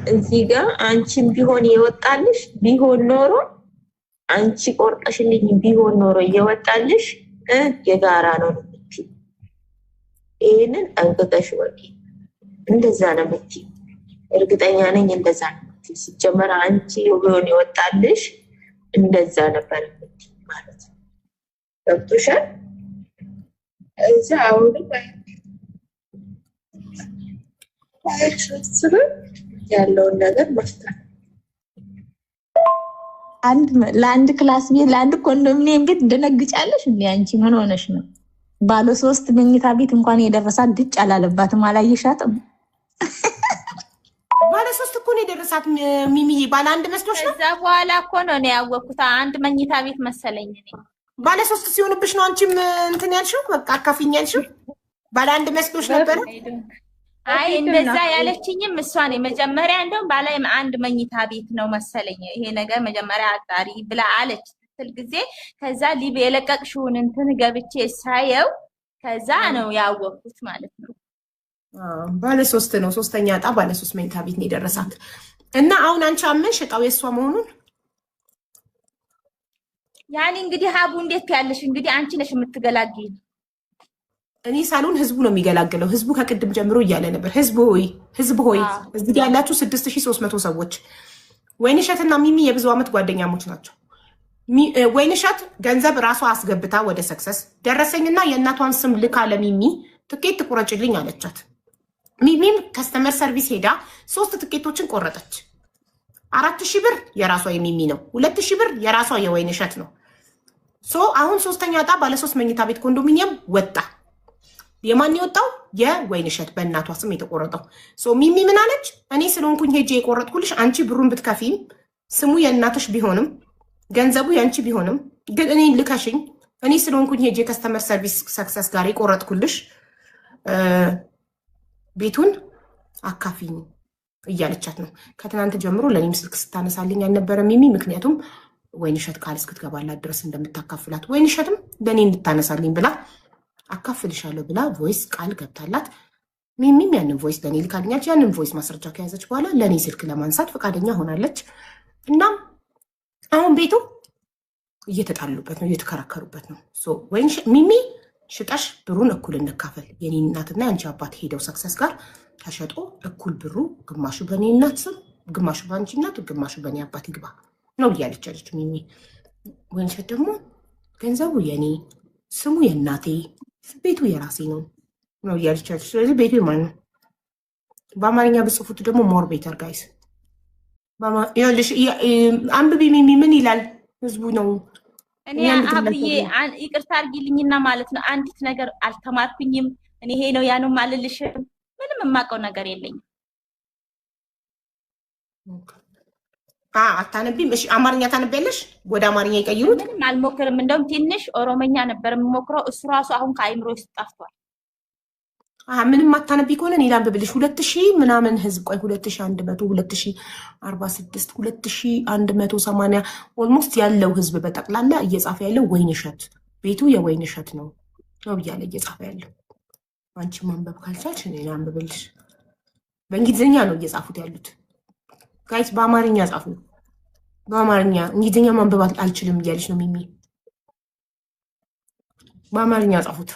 እዚህ ጋር አንቺን ቢሆን የወጣልሽ ቢሆን ኖሮ አንቺ ቆርጠሽልኝ ቢሆን ኖሮ እየወጣልሽ የጋራ ነው የምትይው። ይህንን ጠንቅቀሽ ወቂ። እንደዛ ነው የምትይው። እርግጠኛ ነኝ እንደዛ ነው የምትይው። ሲጀመር አንቺ ቢሆን የወጣልሽ እንደዛ ነበር የምትይው ማለት ነው። ገብቶሻል? እዛ አሁንም ያለውን ነገር መፍታት ለአንድ ክላስ ቤት ለአንድ ኮንዶሚኒየም ቤት እንደነግጫለሽ እንዴ? አንቺ ምን ሆነሽ ነው? ባለ 3 መኝታ ቤት እንኳን የደረሳት ድጭ አላለባትም። አላየሻትም? ባለ 3 እኮ ነው የደረሳት ሚሚዬ። ባለ 1 መስሎሽ ነው? ከዛ በኋላ እኮ ነው ያወቅኩት። አንድ መኝታ ቤት መሰለኝ እኔ። ባለ 3 ሲሆንብሽ ነው አንቺም እንትን ያልሽው። በቃ አካፊኝ ያልሽው ባለ 1 መስሎሽ ነበረ? አይ እንደዛ ያለችኝም እሷን የመጀመሪያ እንደውም ባለ 1 መኝታ ቤት ነው መሰለኝ ይሄ ነገር መጀመሪያ አጣሪ ብላ አለች ስትል ጊዜ ከዛ ሊብ የለቀቅሽውን እንትን ገብቼ ሳየው ከዛ ነው ያወቅኩት ማለት ነው። ባለ 3 ነው። 3ኛ ዕጣ ባለ 3 መኝታ ቤት ነው የደረሳት። እና አሁን አንቺ አመንሽ ዕጣው የሷ መሆኑን? ያኔ እንግዲህ ሀቡ እንዴት ያለሽ እንግዲህ አንቺ ነሽ የምትገላግኝ። እኔ ሳልሆን ህዝቡ ነው የሚገላግለው። ህዝቡ ከቅድም ጀምሮ እያለ ነበር። ህዝብ ሆይ እዚህ ያላችሁ 6300 ሰዎች ወይንሸትና ሚሚ የብዙ ዓመት ጓደኛሞች ናቸው። ወይንሸት ገንዘብ ራሷ አስገብታ ወደ ሰክሰስ ደረሰኝና የእናቷን ስም ልካ ለሚሚ ትኬት ትቁረጭልኝ አለቻት። ሚሚም ከስተመር ሰርቪስ ሄዳ 3 ትኬቶችን ቆረጠች። 4000 ብር የራሷ የሚሚ ነው፣ 2000 ብር የራሷ የወይንሸት ነው። አሁን 3ኛ ዕጣ ባለ 3 መኝታ ቤት ኮንዶሚኒየም ወጣ። የማን የወጣው? የወይንሸት በእናቷ ስም የተቆረጠው። ሚሚ ምን አለች? እኔ ስለሆንኩኝ ሄጄ የቆረጥኩልሽ አንቺ ብሩን ብትከፊም ስሙ የእናትሽ ቢሆንም ገንዘቡ የአንቺ ቢሆንም ግን እኔ ልከሽኝ እኔ ስለሆንኩኝ ሄጄ ከስተመር ሰርቪስ ሰክሰስ ጋር የቆረጥኩልሽ ቤቱን አካፊኝ እያለቻት ነው። ከትናንት ጀምሮ ለእኔም ስልክ ስታነሳልኝ አልነበረ ሚሚ። ምክንያቱም ወይንሸት ቃል እስክትገባላት ድረስ እንደምታካፍላት ወይንሸትም ለእኔ እንድታነሳልኝ ብላ አካፍልሻለሁ ብላ ቮይስ ቃል ገብታላት ሚሚም ያንን ቮይስ ለእኔ ልካልኛች። ያንን ቮይስ ማስረጃ ከያዘች በኋላ ለእኔ ስልክ ለማንሳት ፈቃደኛ ሆናለች። እናም አሁን ቤቱ እየተጣሉበት ነው፣ እየተከራከሩበት ነው። ሚሚ ሽጠሽ ብሩን እኩል እንካፈል፣ የኔ እናትና የአንቺ አባት ሄደው ሰክሰስ ጋር ተሸጦ እኩል ብሩ ግማሹ በእኔ እናት ስም፣ ግማሹ በአንቺ እናት፣ ግማሹ በእኔ አባት ይግባ ነው እያለች ያለች ሚሚ። ወይንሸት ደግሞ ገንዘቡ የኔ ስሙ የእናቴ ቤቱ የራሴ ነው ነው እያለች ያለች። ስለዚህ ቤቱ የማን ነው? በአማርኛ ብጽፉት ደግሞ ሞር ቤተር ጋይስ። አንብቢ ሚሚ ምን ይላል ህዝቡ ነው። እኔ አብዬ ይቅርታ አድርጊልኝና ማለት ነው አንዲት ነገር አልተማርኩኝም። እኔ ይሄ ነው ያ ነው ማልልሽም። ምንም የማውቀው ነገር የለኝም። አታነቢም? እሺ አማርኛ ታነቢያለሽ? ወደ አማርኛ ይቀይሩት። ምንም አልሞክርም። እንደውም ትንሽ ኦሮመኛ ነበር የምሞክረው። እሱ ራሱ አሁን ከአይምሮ ውስጥ ጠፍቷል። ምንም አታነቢ ከሆነ እኔ ላንብብልሽ። 2000 ምናምን ህዝብ ቆይ 2100 2046 2180 ኦልሞስት ያለው ህዝብ በጠቅላላ እየጻፈ ያለው ወይንሸት ቤቱ የወይንሸት ነው ነው እያለ እየጻፈ ያለው። አንቺ ማንበብ ካልቻልሽ እኔ ላንብብልሽ። በእንግሊዝኛ ነው እየጻፉት ያሉት ጋይስ። በአማርኛ ጻፉ። በአማርኛ እንግሊዝኛ ማንበብ አልችልም እያለች ነው ሚሚ። በአማርኛ ጻፉት።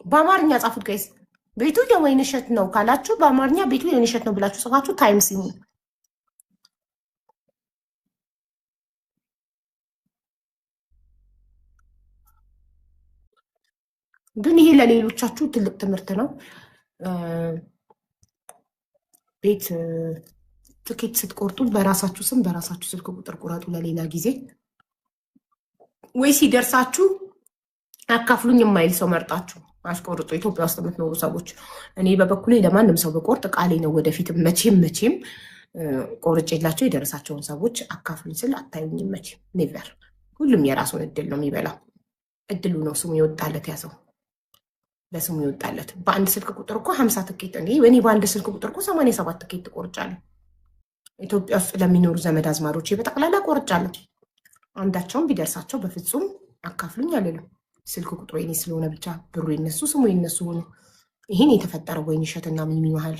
በአማርኛ ጻፉት ጋይስ። ቤቱ የወይንሸት ነው ካላችሁ በአማርኛ ቤቱ የወይንሸት ነው ብላችሁ ጽፋችሁ ታይምስ ይሁን። ግን ይሄ ለሌሎቻችሁ ትልቅ ትምህርት ነው። ቤት ትኬት ስትቆርጡ በራሳችሁ ስም በራሳችሁ ስልክ ቁጥር ቁረጡ። ለሌላ ጊዜ ወይ ሲደርሳችሁ አካፍሉኝ የማይል ሰው መርጣችሁ አስቆርጡ። ኢትዮጵያ ውስጥ የምትኖሩ ሰዎች እኔ በበኩሌ ለማንም ሰው በቆርጥ ቃሌ ነው። ወደፊትም መቼም ቆርጬላቸው የደረሳቸውን ሰዎች አካፍሉኝ ስል አታዩኝም መቼም ኔቨር። ሁሉም የራሱን እድል ነው የሚበላው። እድሉ ነው ስሙ የወጣለት ያሰው በስሙ ይወጣለት። በአንድ ስልክ ቁጥር እኮ 50 ትኬት እኔ በአንድ ስልክ ቁጥር እኮ 87 ትኬት ቆርጫለሁ። ኢትዮጵያ ውስጥ ለሚኖሩ ዘመድ አዝማዶቼ በጠቅላላ ቆርጫለሁ። አንዳቸውም ቢደርሳቸው በፍጹም አካፍሉኝ አልልም። ስልክ ቁጥሩ የኔ ስለሆነ ብቻ ብሩ የነሱ ስሙ የነሱ ሆኖ ይህን የተፈጠረው ወይንሸትና ሚሚ መሀል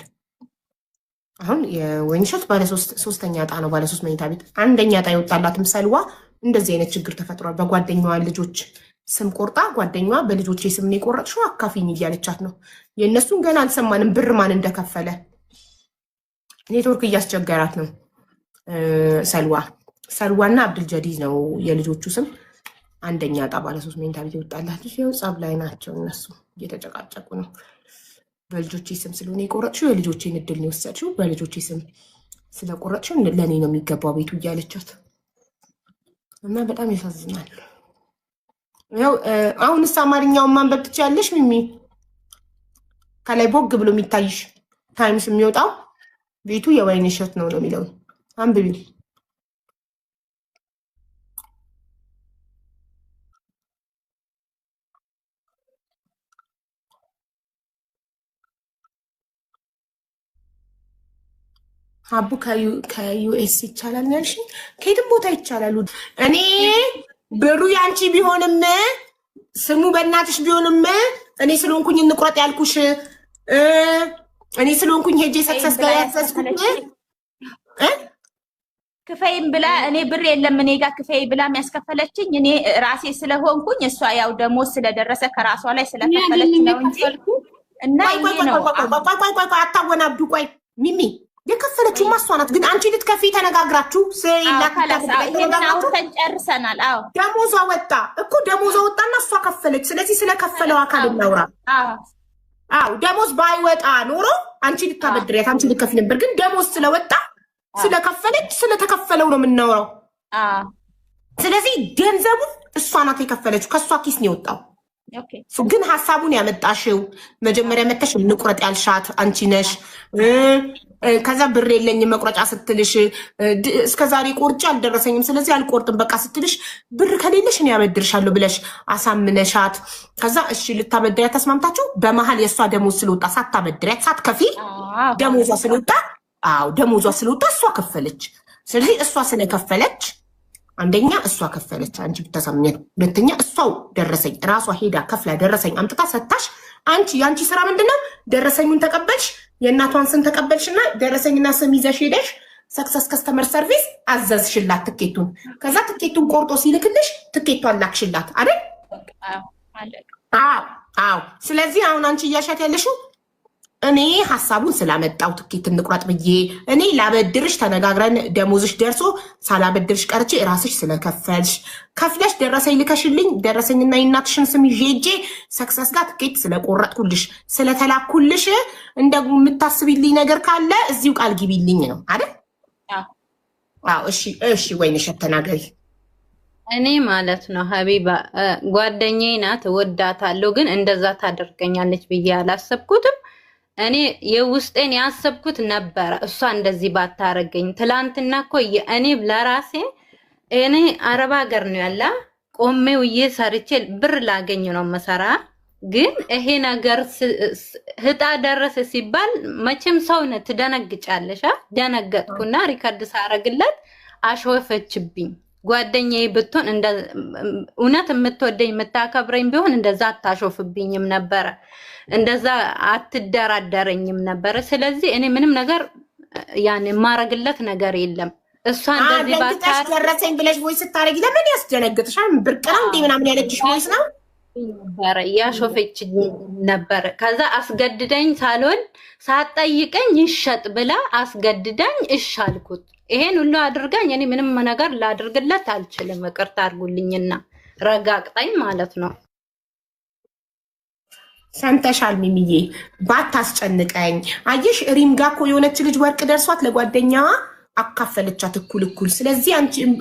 አሁን የወይንሸት ባለ ሶስተኛ ዕጣ ነው። ባለ 3 መኝታ ቤት አንደኛ ዕጣ የወጣላትም ሰልዋ እንደዚህ አይነት ችግር ተፈጥሯል። በጓደኛዋ ልጆች ስም ቆርጣ ጓደኛዋ በልጆቼ ስም ነው የቆረጥሽው አካፊኝ እያለቻት ነው። የእነሱን ገና አልሰማንም ብር ማን እንደከፈለ። ኔትወርክ እያስቸገራት ነው። ሰልዋና አብዱል ጀዲድ ነው የልጆቹ ስም። አንደኛ ዕጣ ባለ 3 መኝታ ቤት የወጣላት ልጅ ይኸው ጸብ ላይ ናቸው። እነሱ እየተጨቃጨቁ ነው። በልጆቼ ስም ስለሆነ የቆረጥሽው የልጆቼን እድል ነው የወሰድሽው፣ በልጆቼ ስም ስለቆረጥሽው ለእኔ ነው የሚገባው ቤቱ እያለቻት እና በጣም ያሳዝናል። ያው አሁንስ አማርኛውን ማንበብ ትችያለሽ ሚሚ? ከላይ ቦግ ብሎ የሚታይሽ ታይምስ የሚወጣው ቤቱ የወይንሸት ነው የሚለው አንብቢ። አቡ ከዩኤስ ይቻላል ያልሽ? ከየትም ቦታ ይቻላሉ። እኔ ብሩ ያንቺ ቢሆንም ስሙ በእናትሽ ቢሆንም እኔ ስለሆንኩኝ እንቁረጥ ያልኩሽ እኔ ስለሆንኩኝ ሄጄ ሰክሰስ ጋር ያዘዝኩኝ ክፈይም ብላ እኔ ብር የለም እኔ ጋር ክፈይ ብላ የሚያስከፈለችኝ እኔ ራሴ ስለሆንኩኝ እሷ ያው ደሞዝ ስለደረሰ ከራሷ ላይ ስለከፈለች ነው እንጂ እና ይሄ ነው። ቆይ አታወናብዱ። ቆይ ሚሚ የከፈለችው ማሷ ናት። ግን አንቺ ልትከፊ ተነጋግራችሁ ጨርሰናል። አዎ ደሞዟ ወጣ እኮ ደሞዟ ወጣና እሷ ከፈለች። ስለዚህ ስለከፈለው አካል እናውራ። አዎ ደሞዝ ባይወጣ ኖሮ አንቺ ልታበድሪያት አንቺ ልትከፊ ነበር። ግን ደሞዝ ስለወጣ ስለከፈለች ስለተከፈለው ነው የምናወራው። ስለዚህ ገንዘቡ እሷ ናት የከፈለችው፣ ከእሷ ኪስ ነው የወጣው። ግን ሀሳቡን ያመጣሽው መጀመሪያ መተሽ እንቁረጥ ያልሻት አንቺ ነሽ። ከዛ ብር የለኝም መቁረጫ ስትልሽ እስከዛሬ ቆርጬ አልደረሰኝም ስለዚህ አልቆርጥም በቃ ስትልሽ ብር ከሌለሽ እኔ ያበድርሻለሁ ብለሽ አሳምነሻት። ከዛ እሺ ልታበድሪያት ተስማምታችሁ በመሀል የእሷ ደሞዝ ስለወጣ ሳታበድሪያት ሳትከፊ ደሞዟ ስለወጣ ደሞዟ ስለወጣ እሷ ከፈለች። ስለዚህ እሷ ስለከፈለች አንደኛ እሷ ከፈለች አንቺ ብታሳምኛት፣ ሁለተኛ እሷው ደረሰኝ ራሷ ሄዳ ከፍላ ደረሰኝ አምጥታ ሰታሽ። የአንቺ ስራ ምንድነው? ደረሰኙን ተቀበልሽ፣ የእናቷን ስም ተቀበልሽና ደረሰኝና ስም ይዘሽ ሄደሽ ሰክሰስ ከስተመር ሰርቪስ አዘዝሽላት ትኬቱን። ከዛ ትኬቱን ቆርጦ ሲልክልሽ ትኬቷን ላክሽላት አይደል? አዎ። ስለዚህ አሁን አንቺ እያሻት ያለሽው እኔ ሀሳቡን ስላመጣው ትኬት እንቁረጥ ብዬ እኔ ላበድርሽ ተነጋግረን ደሞዝሽ ደርሶ ሳላበድርሽ ቀርቼ ራስሽ ስለከፈልሽ ከፍለሽ ደረሰኝ ልከሽልኝ ደረሰኝና የእናትሽን ስም ይዤ ሄጄ ሰክሰስ ጋር ትኬት ስለቆረጥኩልሽ ስለተላኩልሽ እንደምታስቢልኝ ነገር ካለ እዚሁ ቃል ግቢልኝ ነው አይደል? እሺ ወይንሸት ተናገሪ። እኔ ማለት ነው ሀቢባ ጓደኛዬ ናት፣ እወዳታለሁ። ግን እንደዛ ታደርገኛለች ብዬ አላሰብኩትም። እኔ የውስጤን ያሰብኩት ነበረ እሷ እንደዚህ ባታረገኝ። ትላንትና እኮ እኔ ለራሴ እኔ አረብ ሀገር ነው ያላ ቆሜው ሰርቼ ብር ላገኝ ነው መሰራ። ግን ይሄ ነገር ህጣ ደረሰ ሲባል መቼም ሰውነ ትደነግጫለሽ። ደነገጥኩና ሪከርድ ሳረግለት አሾፈችብኝ። ጓደኛዬ ብትሆን እንደ እውነት የምትወደኝ የምታከብረኝ ቢሆን እንደዛ አታሾፍብኝም ነበረ፣ እንደዛ አትደራደረኝም ነበረ። ስለዚህ እኔ ምንም ነገር ያን የማረግለት ነገር የለም። እሷ እንደዚህ ባታረግ ደረሰኝ ብለሽ ቮይስ ስታረጊ ለምን ያስደነግጥሻል? ብርቅና እንዴ ምናምን ያለችሽ ቮይስ ነው ነበረ ያሾፈች ነበረ። ከዛ አስገድደኝ ሳልወድ ሳትጠይቀኝ ይሸጥ ብላ አስገድደኝ እሻልኩት። ይሄን ሁሉ አድርጋኝ እኔ ምንም ነገር ላድርግለት አልችልም። ይቅርታ አድርጉልኝና ረጋግጣኝ ማለት ነው። ሰምተሻል ሚሚዬ? ባታስጨንቀኝ። አየሽ ሪም ጋር እኮ የሆነች ልጅ ወርቅ ደርሷት ለጓደኛዋ አካፈለቻት እኩል። ስለዚህ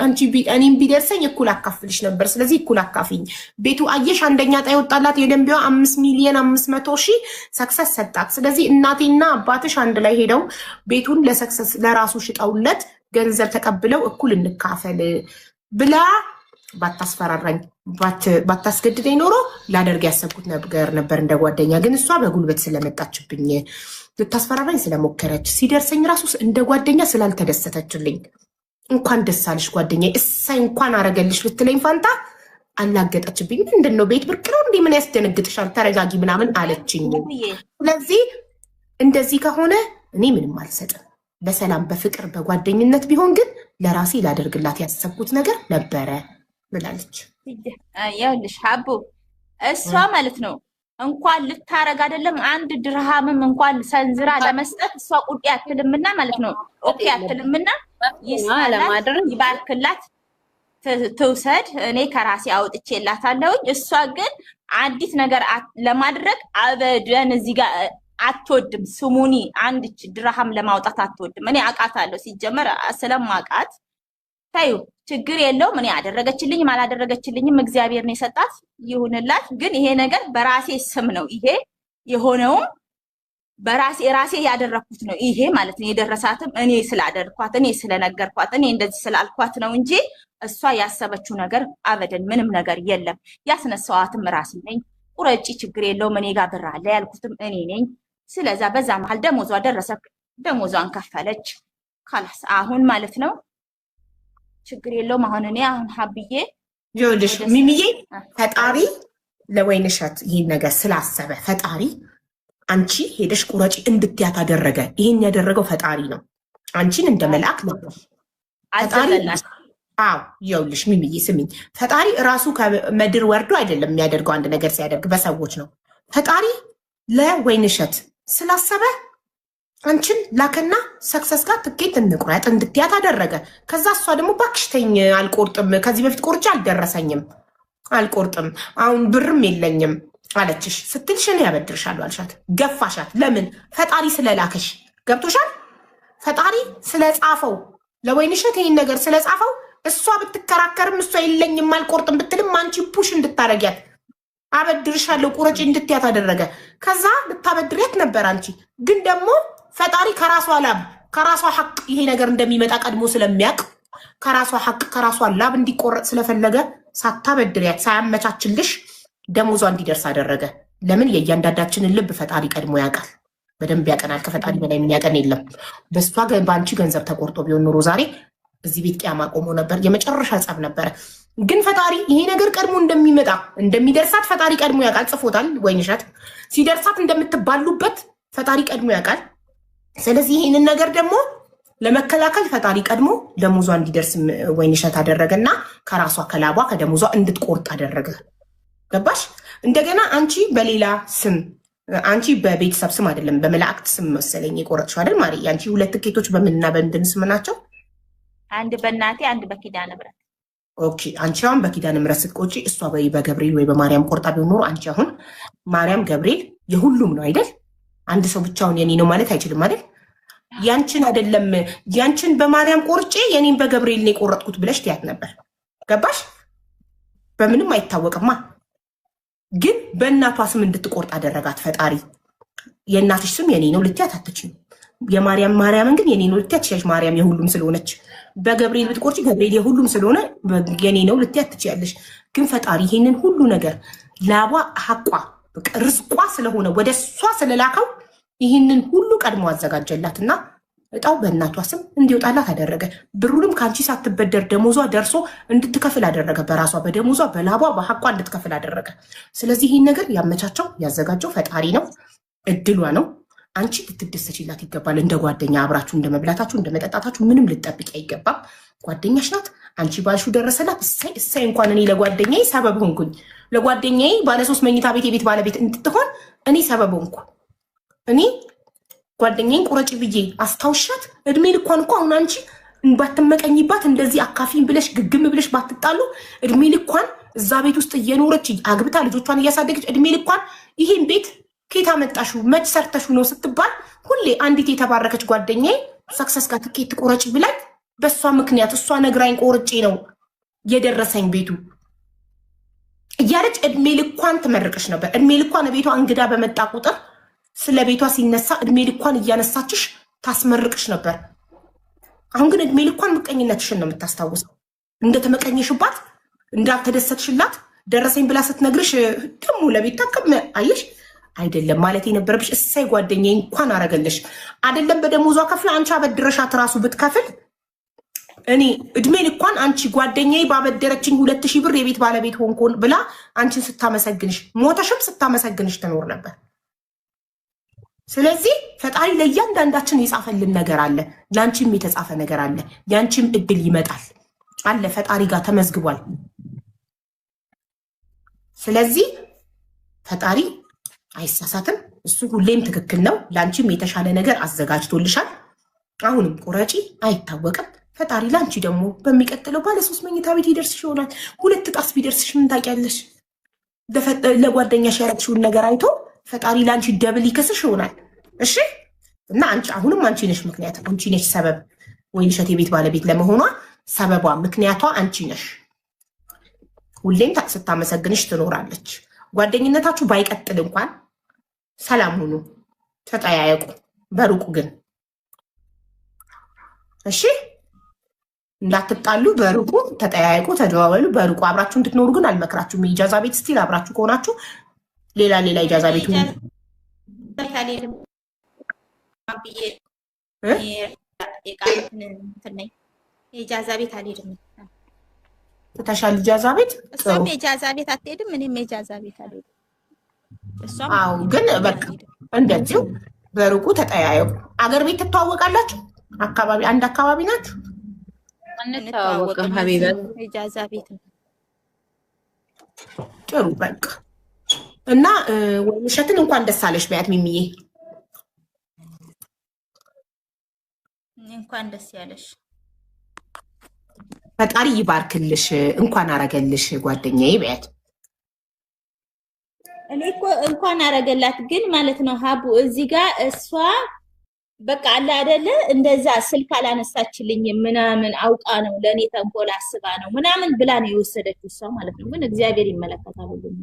አንቺ እኔም ቢደርሰኝ እኩል አካፍልሽ ነበር። ስለዚህ እኩል አካፊኝ። ቤቱ አየሽ አንደኛ ዕጣ የወጣላት የደንቢዋ 5,500,000 ሰክሰስ ሰጣት። ስለዚህ እናቴና አባትሽ አንድ ላይ ሄደው ቤቱን ለሰክሰስ ለራሱ ሽጠውለት ገንዘብ ተቀብለው እኩል እንካፈል ብላ ባታስፈራራኝ ባታስገድደኝ ኖሮ ላደርግ ያሰብኩት ነገር ነበር እንደ ጓደኛ። ግን እሷ በጉልበት ስለመጣችብኝ ልታስፈራራኝ ስለሞከረች ሲደርሰኝ ራሱ እንደ ጓደኛ ስላልተደሰተችልኝ እንኳን ደስ አለሽ ጓደኛ እሳይ እንኳን አረገልሽ ልትለኝ ፋንታ አላገጠችብኝ። ምንድን ነው ቤት ብርቅ ነው እንዴ? ምን ያስደነግጥሻል? ተረጋጊ ምናምን አለችኝ። ስለዚህ እንደዚህ ከሆነ እኔ ምንም አልሰጥም። በሰላም በፍቅር በጓደኝነት ቢሆን ግን ለራሴ ላደርግላት ያሰብኩት ነገር ነበረ ብላለች። ያውልሽ ሀቡ እሷ ማለት ነው እንኳን ልታረግ አይደለም አንድ ድርሃምም እንኳን ሰንዝራ ለመስጠት እሷ ቁጤ አትልምና ማለት ነው። ኦኬ አትልምና ይስማላት ይባርክላት ትውሰድ። እኔ ከራሴ አውጥቼላታለሁ። እሷ ግን አንዲት ነገር ለማድረግ አበደን እዚህ ጋር አትወድም። ስሙኒ አንድ ድርሃም ለማውጣት አትወድም። እኔ አውቃታለሁ ሲጀመር ስለማውቃት ታዩ ችግር የለውም። እኔ አደረገችልኝም አላደረገችልኝም እግዚአብሔር ነው የሰጣት ይሁንላት። ግን ይሄ ነገር በራሴ ስም ነው ይሄ የሆነውም ራሴ ያደረኩት ነው ይሄ ማለት ነው። የደረሳትም እኔ ስላደረኳት እኔ ስለነገርኳት እኔ እንደዚህ ስላልኳት ነው እንጂ እሷ ያሰበችው ነገር አበደን ምንም ነገር የለም። ያስነሳዋትም ራሴ ነኝ። ቁረጪ ችግር የለውም እኔ ጋር ብር አለ ያልኩትም እኔ ነኝ። ስለዛ በዛ መሃል ደሞዟ ደረሰ፣ ደሞዟን ከፈለች خلاص አሁን ማለት ነው ችግር የለውም። አሁን እኔ አሁን ሀብዬ ይኸውልሽ ሚሚዬ ፈጣሪ ለወይንሸት ይሄን ነገር ስላሰበ ፈጣሪ አንቺ ሄደሽ ቁረጪ እንድትያት አደረገ። ይሄን ያደረገው ፈጣሪ ነው። አንቺን እንደ መልአክ ነበር ፈጣሪ። አዎ ይኸውልሽ ሚሚዬ ስሚኝ፣ ፈጣሪ ራሱ ከመድር ወርዶ አይደለም የሚያደርገው። አንድ ነገር ሲያደርግ በሰዎች ነው። ፈጣሪ ለወይንሸት ስላሰበ አንቺን ላከና ሰክሰስ ጋር ትኬት እንቁረጥ እንድትያት አደረገ። ከዛ እሷ ደግሞ እባክሽ ተይኝ አልቆርጥም፣ ከዚህ በፊት ቆርጬ አልደረሰኝም አልቆርጥም፣ አሁን ብርም የለኝም አለችሽ። ስትልሽ እኔ ያበድርሻለሁ አልሻት፣ ገፋሻት። ለምን? ፈጣሪ ስለላከሽ። ገብቶሻል? ፈጣሪ ስለጻፈው ለወይንሸት ይሄን ነገር ስለጻፈው እሷ ብትከራከርም እሷ የለኝም አልቆርጥም ብትልም አንቺ ፑሽ እንድታረጊያት አበድርሻለሁ ቁረጪ እንድትያት አደረገ። ከዛ ልታበድሪያት ነበር አንቺ ግን ደግሞ ፈጣሪ ከራሷ ላብ ከራሷ ሐቅ ይሄ ነገር እንደሚመጣ ቀድሞ ስለሚያውቅ ከራሷ ሐቅ ከራሷ ላብ እንዲቆረጥ ስለፈለገ ሳታበድሪያት ሳያመቻችልሽ ደሞዟ እንዲደርስ አደረገ። ለምን? የእያንዳንዳችንን ልብ ፈጣሪ ቀድሞ ያውቃል፣ በደንብ ያቀናል። ከፈጣሪ በላይ የሚያቀን የለም። በሷ በአንቺ ገንዘብ ተቆርጦ ቢሆን ኖሮ ዛሬ እዚህ ቤት ቅያማ ቆሞ ነበር። የመጨረሻ ጸብ ነበረ። ግን ፈጣሪ ይሄ ነገር ቀድሞ እንደሚመጣ እንደሚደርሳት ፈጣሪ ቀድሞ ያውቃል። ጽፎታል። ወይንሸት ሲደርሳት እንደምትባሉበት ፈጣሪ ቀድሞ ያውቃል። ስለዚህ ይህንን ነገር ደግሞ ለመከላከል ፈጣሪ ቀድሞ ደሞዟ እንዲደርስ ወይንሸት አደረገና ከራሷ ከላቧ ከደሞዟ እንድትቆርጥ አደረገ። ገባሽ? እንደገና አንቺ በሌላ ስም አንቺ በቤተሰብ ስም አይደለም በመላእክት ስም መሰለኝ የቆረጥሽው አይደል ማሪ? አንቺ ሁለት ትኬቶች በምንና በምንድን ስም ናቸው? አንድ በእናቴ አንድ በኪዳነ ምሕረት። ኦኬ አንቺ አሁን በኪዳነ ምሕረት ስትቆጪ እሷ ወይ በገብርኤል ወይ በማርያም ቆርጣ ቢሆን ኖሮ አንቺ አሁን ማርያም ገብርኤል የሁሉም ነው አይደል? አንድ ሰው ብቻውን የኔ ነው ማለት አይችልም አይደል? ያንቺን አይደለም ያንቺን በማርያም ቆርጬ የኔን በገብርኤል ነው የቆረጥኩት ብለሽ ትያት ነበር። ገባሽ? በምንም አይታወቅማ። ግን በእናቷ ስም እንድትቆርጥ አደረጋት ፈጣሪ። የእናትሽ ስም የኔ ነው ልትያት አትችይም። ማርያምን ግን የኔ ነው ልትያት ትችያለሽ። ማርያም የሁሉም ስለሆነች። በገብርኤል ብትቆርጪ ገብርኤል የሁሉም ስለሆነ የኔ ነው ልትያት ትችያለሽ። ግን ፈጣሪ ይሄንን ሁሉ ነገር ላቧ ሐቋ ርዝቋ ስለሆነ ወደ እሷ ስለላከው ይህንን ሁሉ ቀድሞ አዘጋጀላትና እጣው በእናቷ ስም እንዲወጣላት አደረገ። ብሩንም ከአንቺ ሳትበደር ደሞዟ ደርሶ እንድትከፍል አደረገ። በራሷ በደሞዟ በላቧ በሐቋ እንድትከፍል አደረገ። ስለዚህ ይህን ነገር ያመቻቸው ያዘጋጀው ፈጣሪ ነው። እድሏ ነው። አንቺ ልትደሰችላት ይገባል። እንደ ጓደኛ አብራችሁ እንደ መብላታችሁ እንደ መጠጣታችሁ ምንም ልትጠብቂ አይገባም። ጓደኛሽ ናት። አንቺ ባልሹ ደረሰላት። እሳይ እሳይ። እንኳን እኔ ለጓደኛዬ ሰበብ ሆንኩኝ። ለጓደኛዬ ባለሶስት መኝታ ቤት የቤት ባለቤት እንድትሆን እኔ ሰበብ ሆንኩ። እኔ ጓደኛዬን ቁረጪ ብዬ አስታውሻት እድሜ ልኳን እኮ አሁን አንቺ ባትመቀኝባት እንደዚህ አካፊን ብለሽ ግግም ብለሽ ባትጣሉ እድሜ ልኳን እዛ ቤት ውስጥ እየኖረች አግብታ ልጆቿን እያሳደገች እድሜ ልኳን ይሄን ቤት ኬታ መጣሹ መች ሰርተሹ ነው ስትባል ሁሌ አንዲት የተባረከች ጓደኛዬ ሰክሰስ ጋር ትኬት ቁረጪ ብላኝ በሷ ምክንያት እሷ ነግራኝ ቆርጬ ነው የደረሰኝ ቤቱ እያለች እድሜ ልኳን ትመርቅሽ ነበር። እድሜ ልኳን ቤቷ እንግዳ በመጣ ቁጥር ስለ ቤቷ ሲነሳ እድሜ ልኳን እያነሳችሽ ታስመርቅሽ ነበር። አሁን ግን እድሜ ልኳን ምቀኝነትሽን ነው የምታስታውሰው። እንደተመቀኘሽባት እንዳልተደሰትሽላት ደረሰኝ ብላ ስትነግርሽ ደግሞ ለቤት ታቀም አየሽ አይደለም ማለት የነበረብሽ እሳይ ጓደኛዬ እንኳን አረገልሽ አይደለም በደሞዟ ከፍላ አንቺ አበድረሻት ራሱ ብትከፍል እኔ እድሜን እንኳን አንቺ ጓደኛዬ ባበደረችኝ 2000 ብር የቤት ባለቤት ሆንኩን ብላ አንቺን ስታመሰግንሽ ሞተሽም ስታመሰግንሽ ትኖር ነበር። ስለዚህ ፈጣሪ ለእያንዳንዳችን የጻፈልን ነገር አለ። ለአንቺም የተጻፈ ነገር አለ። ያንቺም እድል ይመጣል አለ ፈጣሪ ጋር ተመዝግቧል። ስለዚህ ፈጣሪ አይሳሳትም። እሱ ሁሌም ትክክል ነው። ለአንቺም የተሻለ ነገር አዘጋጅቶልሻል። አሁንም ቁረጪ፣ አይታወቅም። ፈጣሪ ለአንቺ ደግሞ በሚቀጥለው ባለ 3 መኝታ ቤት ይደርስሽ ይሆናል። 2 ጣስ ቢደርስሽ ምን ታውቂያለሽ? ለጓደኛሽ ያረግሽውን ነገር አይቶ ፈጣሪ ለአንቺ ደብል ይከስሽ ይሆናል። እሺ እና አንቺ አሁንም አንቺ ነሽ ምክንያት፣ አንቺ ነሽ ሰበብ። ወይንሸት የቤት ባለቤት ለመሆኗ ሰበቧ ምክንያቷ አንቺ ነሽ። ሁሌም ስታመሰግንሽ ትኖራለች። ጓደኝነታችሁ ባይቀጥል እንኳን ሰላም ሁኑ፣ ተጠያየቁ። በሩቁ ግን እሺ እንዳትጣሉ፣ በሩቁ ተጠያየቁ፣ ተደዋወሉ። በሩቁ አብራችሁ እንድትኖሩ ግን አልመክራችሁም። የኢጃዛ ቤት ስቲል አብራችሁ ከሆናችሁ ሌላ ኢጃዛ ቤት ሁሉ የኢጃዛ ቤት አልሄድም። ተሻል ኢጃዛ ቤት እሷም የኢጃዛ ቤት አትሄድም፣ እኔም የኢጃዛ ቤት አልሄድም። አዎ ግን በቃ እንደዚሁ በሩቁ ተጠያየቁ። አገር ቤት ትተዋወቃላችሁ? አካባቢ አንድ አካባቢ ናችሁ? አንተዋወቅም ሀቢባ የኢጃዛ ቤት ነው። ጥሩ በቃ እና ወይንሸትን እንኳን ደስ አለሽ በያት ሚሚዬ። እንኳን ደስ ያለሽ፣ ፈጣሪ ይባርክልሽ፣ እንኳን አረገልሽ ጓደኛዬ በያት። እኔ እኮ እንኳን አረገላት ግን ማለት ነው ሀቡ እዚህ ጋር እሷ በቃ አለ አይደለ እንደዛ ስልክ አላነሳችልኝ ምናምን አውቃ ነው ለኔ ተንኮል አስባ ነው ምናምን ብላ ነው የወሰደችው እሷ ማለት ነው። ግን እግዚአብሔር ይመለከታል ሁሉም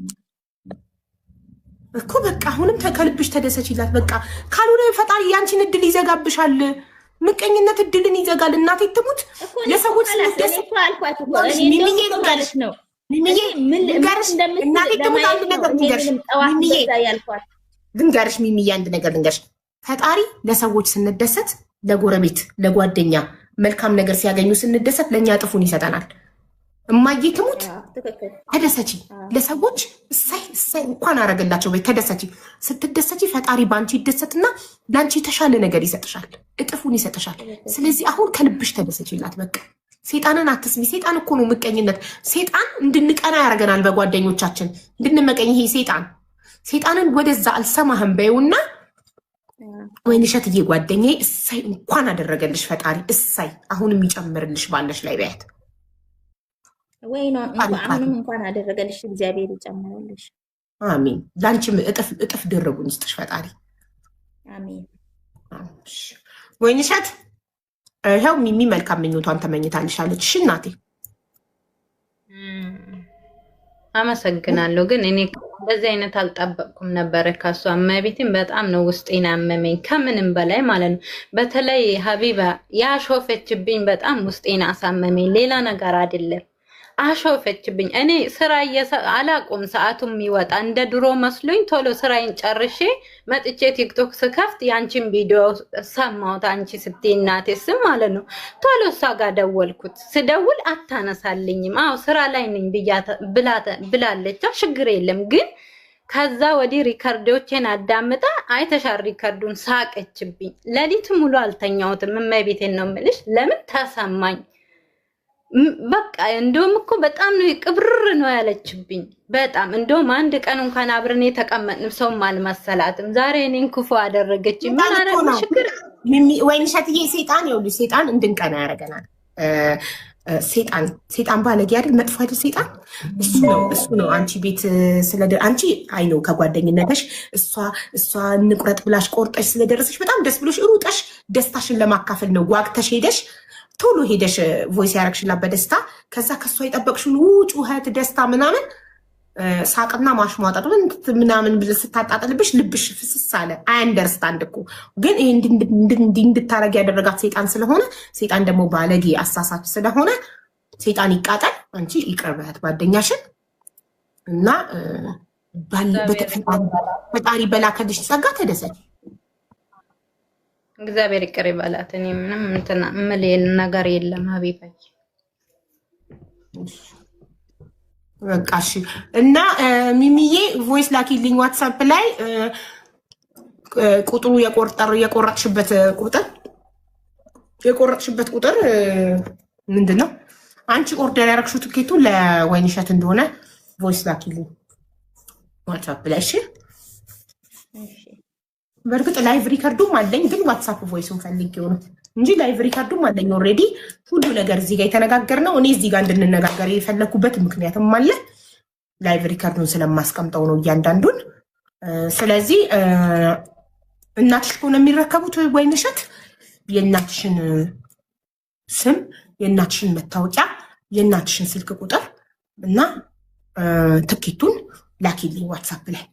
እኮ በቃ አሁንም ከልብሽ ተደሰችላት። በቃ ካልሆነ ፈጣሪ ያንቺን እድል ይዘጋብሻል። ምቀኝነት እድልን ይዘጋል። እናቴ ትሙት ለሰዎች ስለደስ አልኳት እኮ እኔ እንደው ማለት ነው ሚሚዬ ልንገርሽ፣ እናቴ ትሙት አንድ ነገር ልንገርሽ ሚሚዬ አንድ ነገር ልንገርሽ። ፈጣሪ ለሰዎች ስንደሰት፣ ለጎረቤት ለጓደኛ መልካም ነገር ሲያገኙ ስንደሰት ለእኛ እጥፉን ይሰጠናል። እማዬ ትሙት ተደሰቺ፣ ለሰዎች እሳይ እሳይ እንኳን አረገላቸው በይ ተደሰቺ። ስትደሰቺ ፈጣሪ ባንቺ ይደሰትና ለአንቺ የተሻለ ነገር ይሰጥሻል፣ እጥፉን ይሰጥሻል። ስለዚህ አሁን ከልብሽ ተደሰቺላት። በቃ ሴጣንን አትስሚ። ሴጣን እኮ ነው ምቀኝነት። ሴጣን እንድንቀና ያደርገናል በጓደኞቻችን እንድንመቀኝ። ይሄ ሴጣንን ወደዛ አልሰማህም በይውና ወይንሸትዬ ጓደኛዬ እሳይ እንኳን አደረገልሽ ፈጣሪ እሳይ አሁንም ይጨምርልሽ ባለሽ ላይ በያት። ወይ ነው አሁንም እንኳን አደረገልሽ እግዚአብሔር ይጨምርልሽ። አሜን። ላንቺም እጥፍ ድርቡን ይስጥሽ ፈጣሪ አሜን። ወይንሸት ይኸው ሚሚ መልካም ምኞቷን ተመኝታልሻለች። እሺ እናቴ አመሰግናለሁ። ግን እኔ በዚህ አይነት አልጠበቅኩም ነበረ ከሷ። እመቤቴን በጣም ነው ውስጤን አመመኝ ከምንም በላይ ማለት ነው። በተለይ ሀቢባ ያሾፈችብኝ በጣም ውስጤን አሳመመኝ። ሌላ ነገር አይደለም፣ አሾፈችብኝ። እኔ ስራ አላቁም ሰዓቱም ይወጣ እንደ ድሮ መስሎኝ ቶሎ ስራዬን ጨርሼ መጥቼ ቲክቶክ ስከፍት ያንቺን ቪዲዮ ሰማሁት። አንቺ ስትይ እናቴ ስም ማለት ነው። ቶሎ እሷ ጋር ደወልኩት። ስደውል አታነሳልኝም። አዎ ስራ ላይ ነኝ ብላለች። ችግር የለም ግን ከዛ ወዲህ ሪከርዶቼን አዳምጣ አይተሻል ሪከርዱን ሳቀችብኝ። ሌሊት ሙሉ አልተኛሁትም። እመቤቴን ነው የምልሽ። ለምን ተሰማኝ። በቃ እንደውም እኮ በጣም ነው ቅብርር ነው ያለችብኝ። በጣም እንደውም አንድ ቀን እንኳን አብረን የተቀመጥን ሰውም አልመሰላትም። ዛሬ እኔን ክፉ አደረገችኝ። ምን አደረገች? ችግር ወይንሸትዬ ሴጣን ይኸውልሽ፣ ሴጣን እንድንቀና ያደርገናል። ሴጣን ባለጌ አይደል? መጥፎ አይደል? ሴጣን እሱ ነው አንቺ ቤት አንቺ አይ ነው ከጓደኝነትሽ እሷ እንቁረጥ ብላሽ ቆርጠሽ ስለደረሰሽ በጣም ደስ ብሎሽ ሩጠሽ ደስታሽን ለማካፈል ነው ጓግተሽ ሄደሽ ቶሎ ሄደሽ ቮይስ ያረግሽላት በደስታ። ከዛ ከሷ የጠበቅሽውን ጩኸት ደስታ ምናምን ሳቅና ማሽሟጠጥ ምናምን ስታጣጥልብሽ ልብሽ ፍስስ አለ። አንደርስታንድ እኮ ግን ይሄ እንድታረግ ያደረጋት ሴጣን ስለሆነ፣ ሴጣን ደግሞ ባለጌ አሳሳች ስለሆነ ሴጣን ይቃጠል። አንቺ ይቅርበት ጓደኛሽን። እና ፈጣሪ በላከልሽ ጸጋ ተደሰች። እግዚአብሔር ይቅር ይበላት። እኔ ምንም እንትና ምን ነገር የለም ሀቢባይ በቃ እሺ። እና ሚሚዬ ቮይስ ላኪልኝ ዋትስአፕ ላይ ቁጥሩ የቆረጥሽበት ቁጥር ምንድነው? አንቺ ኦርደር ያደረግሽው ትኬቱ ለወይንሸት እንደሆነ ቮይስ ላኪልኝ ዋትስአፕ ላይ እሺ። በእርግጥ ላይቭ ሪከርዱም አለኝ፣ ግን ዋትስአፕ ቮይሱን ፈልጌው ነው እንጂ ላይቭ ሪከርዱም አለኝ ኦልሬዲ። ሁሉ ነገር እዚህ ጋር የተነጋገርነው እኔ እዚህ ጋር እንድንነጋገር የፈለኩበት ምክንያትም አለ። ላይቭ ሪከርዱን ስለማስቀምጠው ነው እያንዳንዱን። ስለዚህ እናትሽ ከሆነ የሚረከቡት ወይንሸት የእናትሽን ስም፣ የእናትሽን መታወቂያ፣ የእናትሽን ስልክ ቁጥር እና ትኬቱን ላኪልኝ ዋትስአፕ ላይ።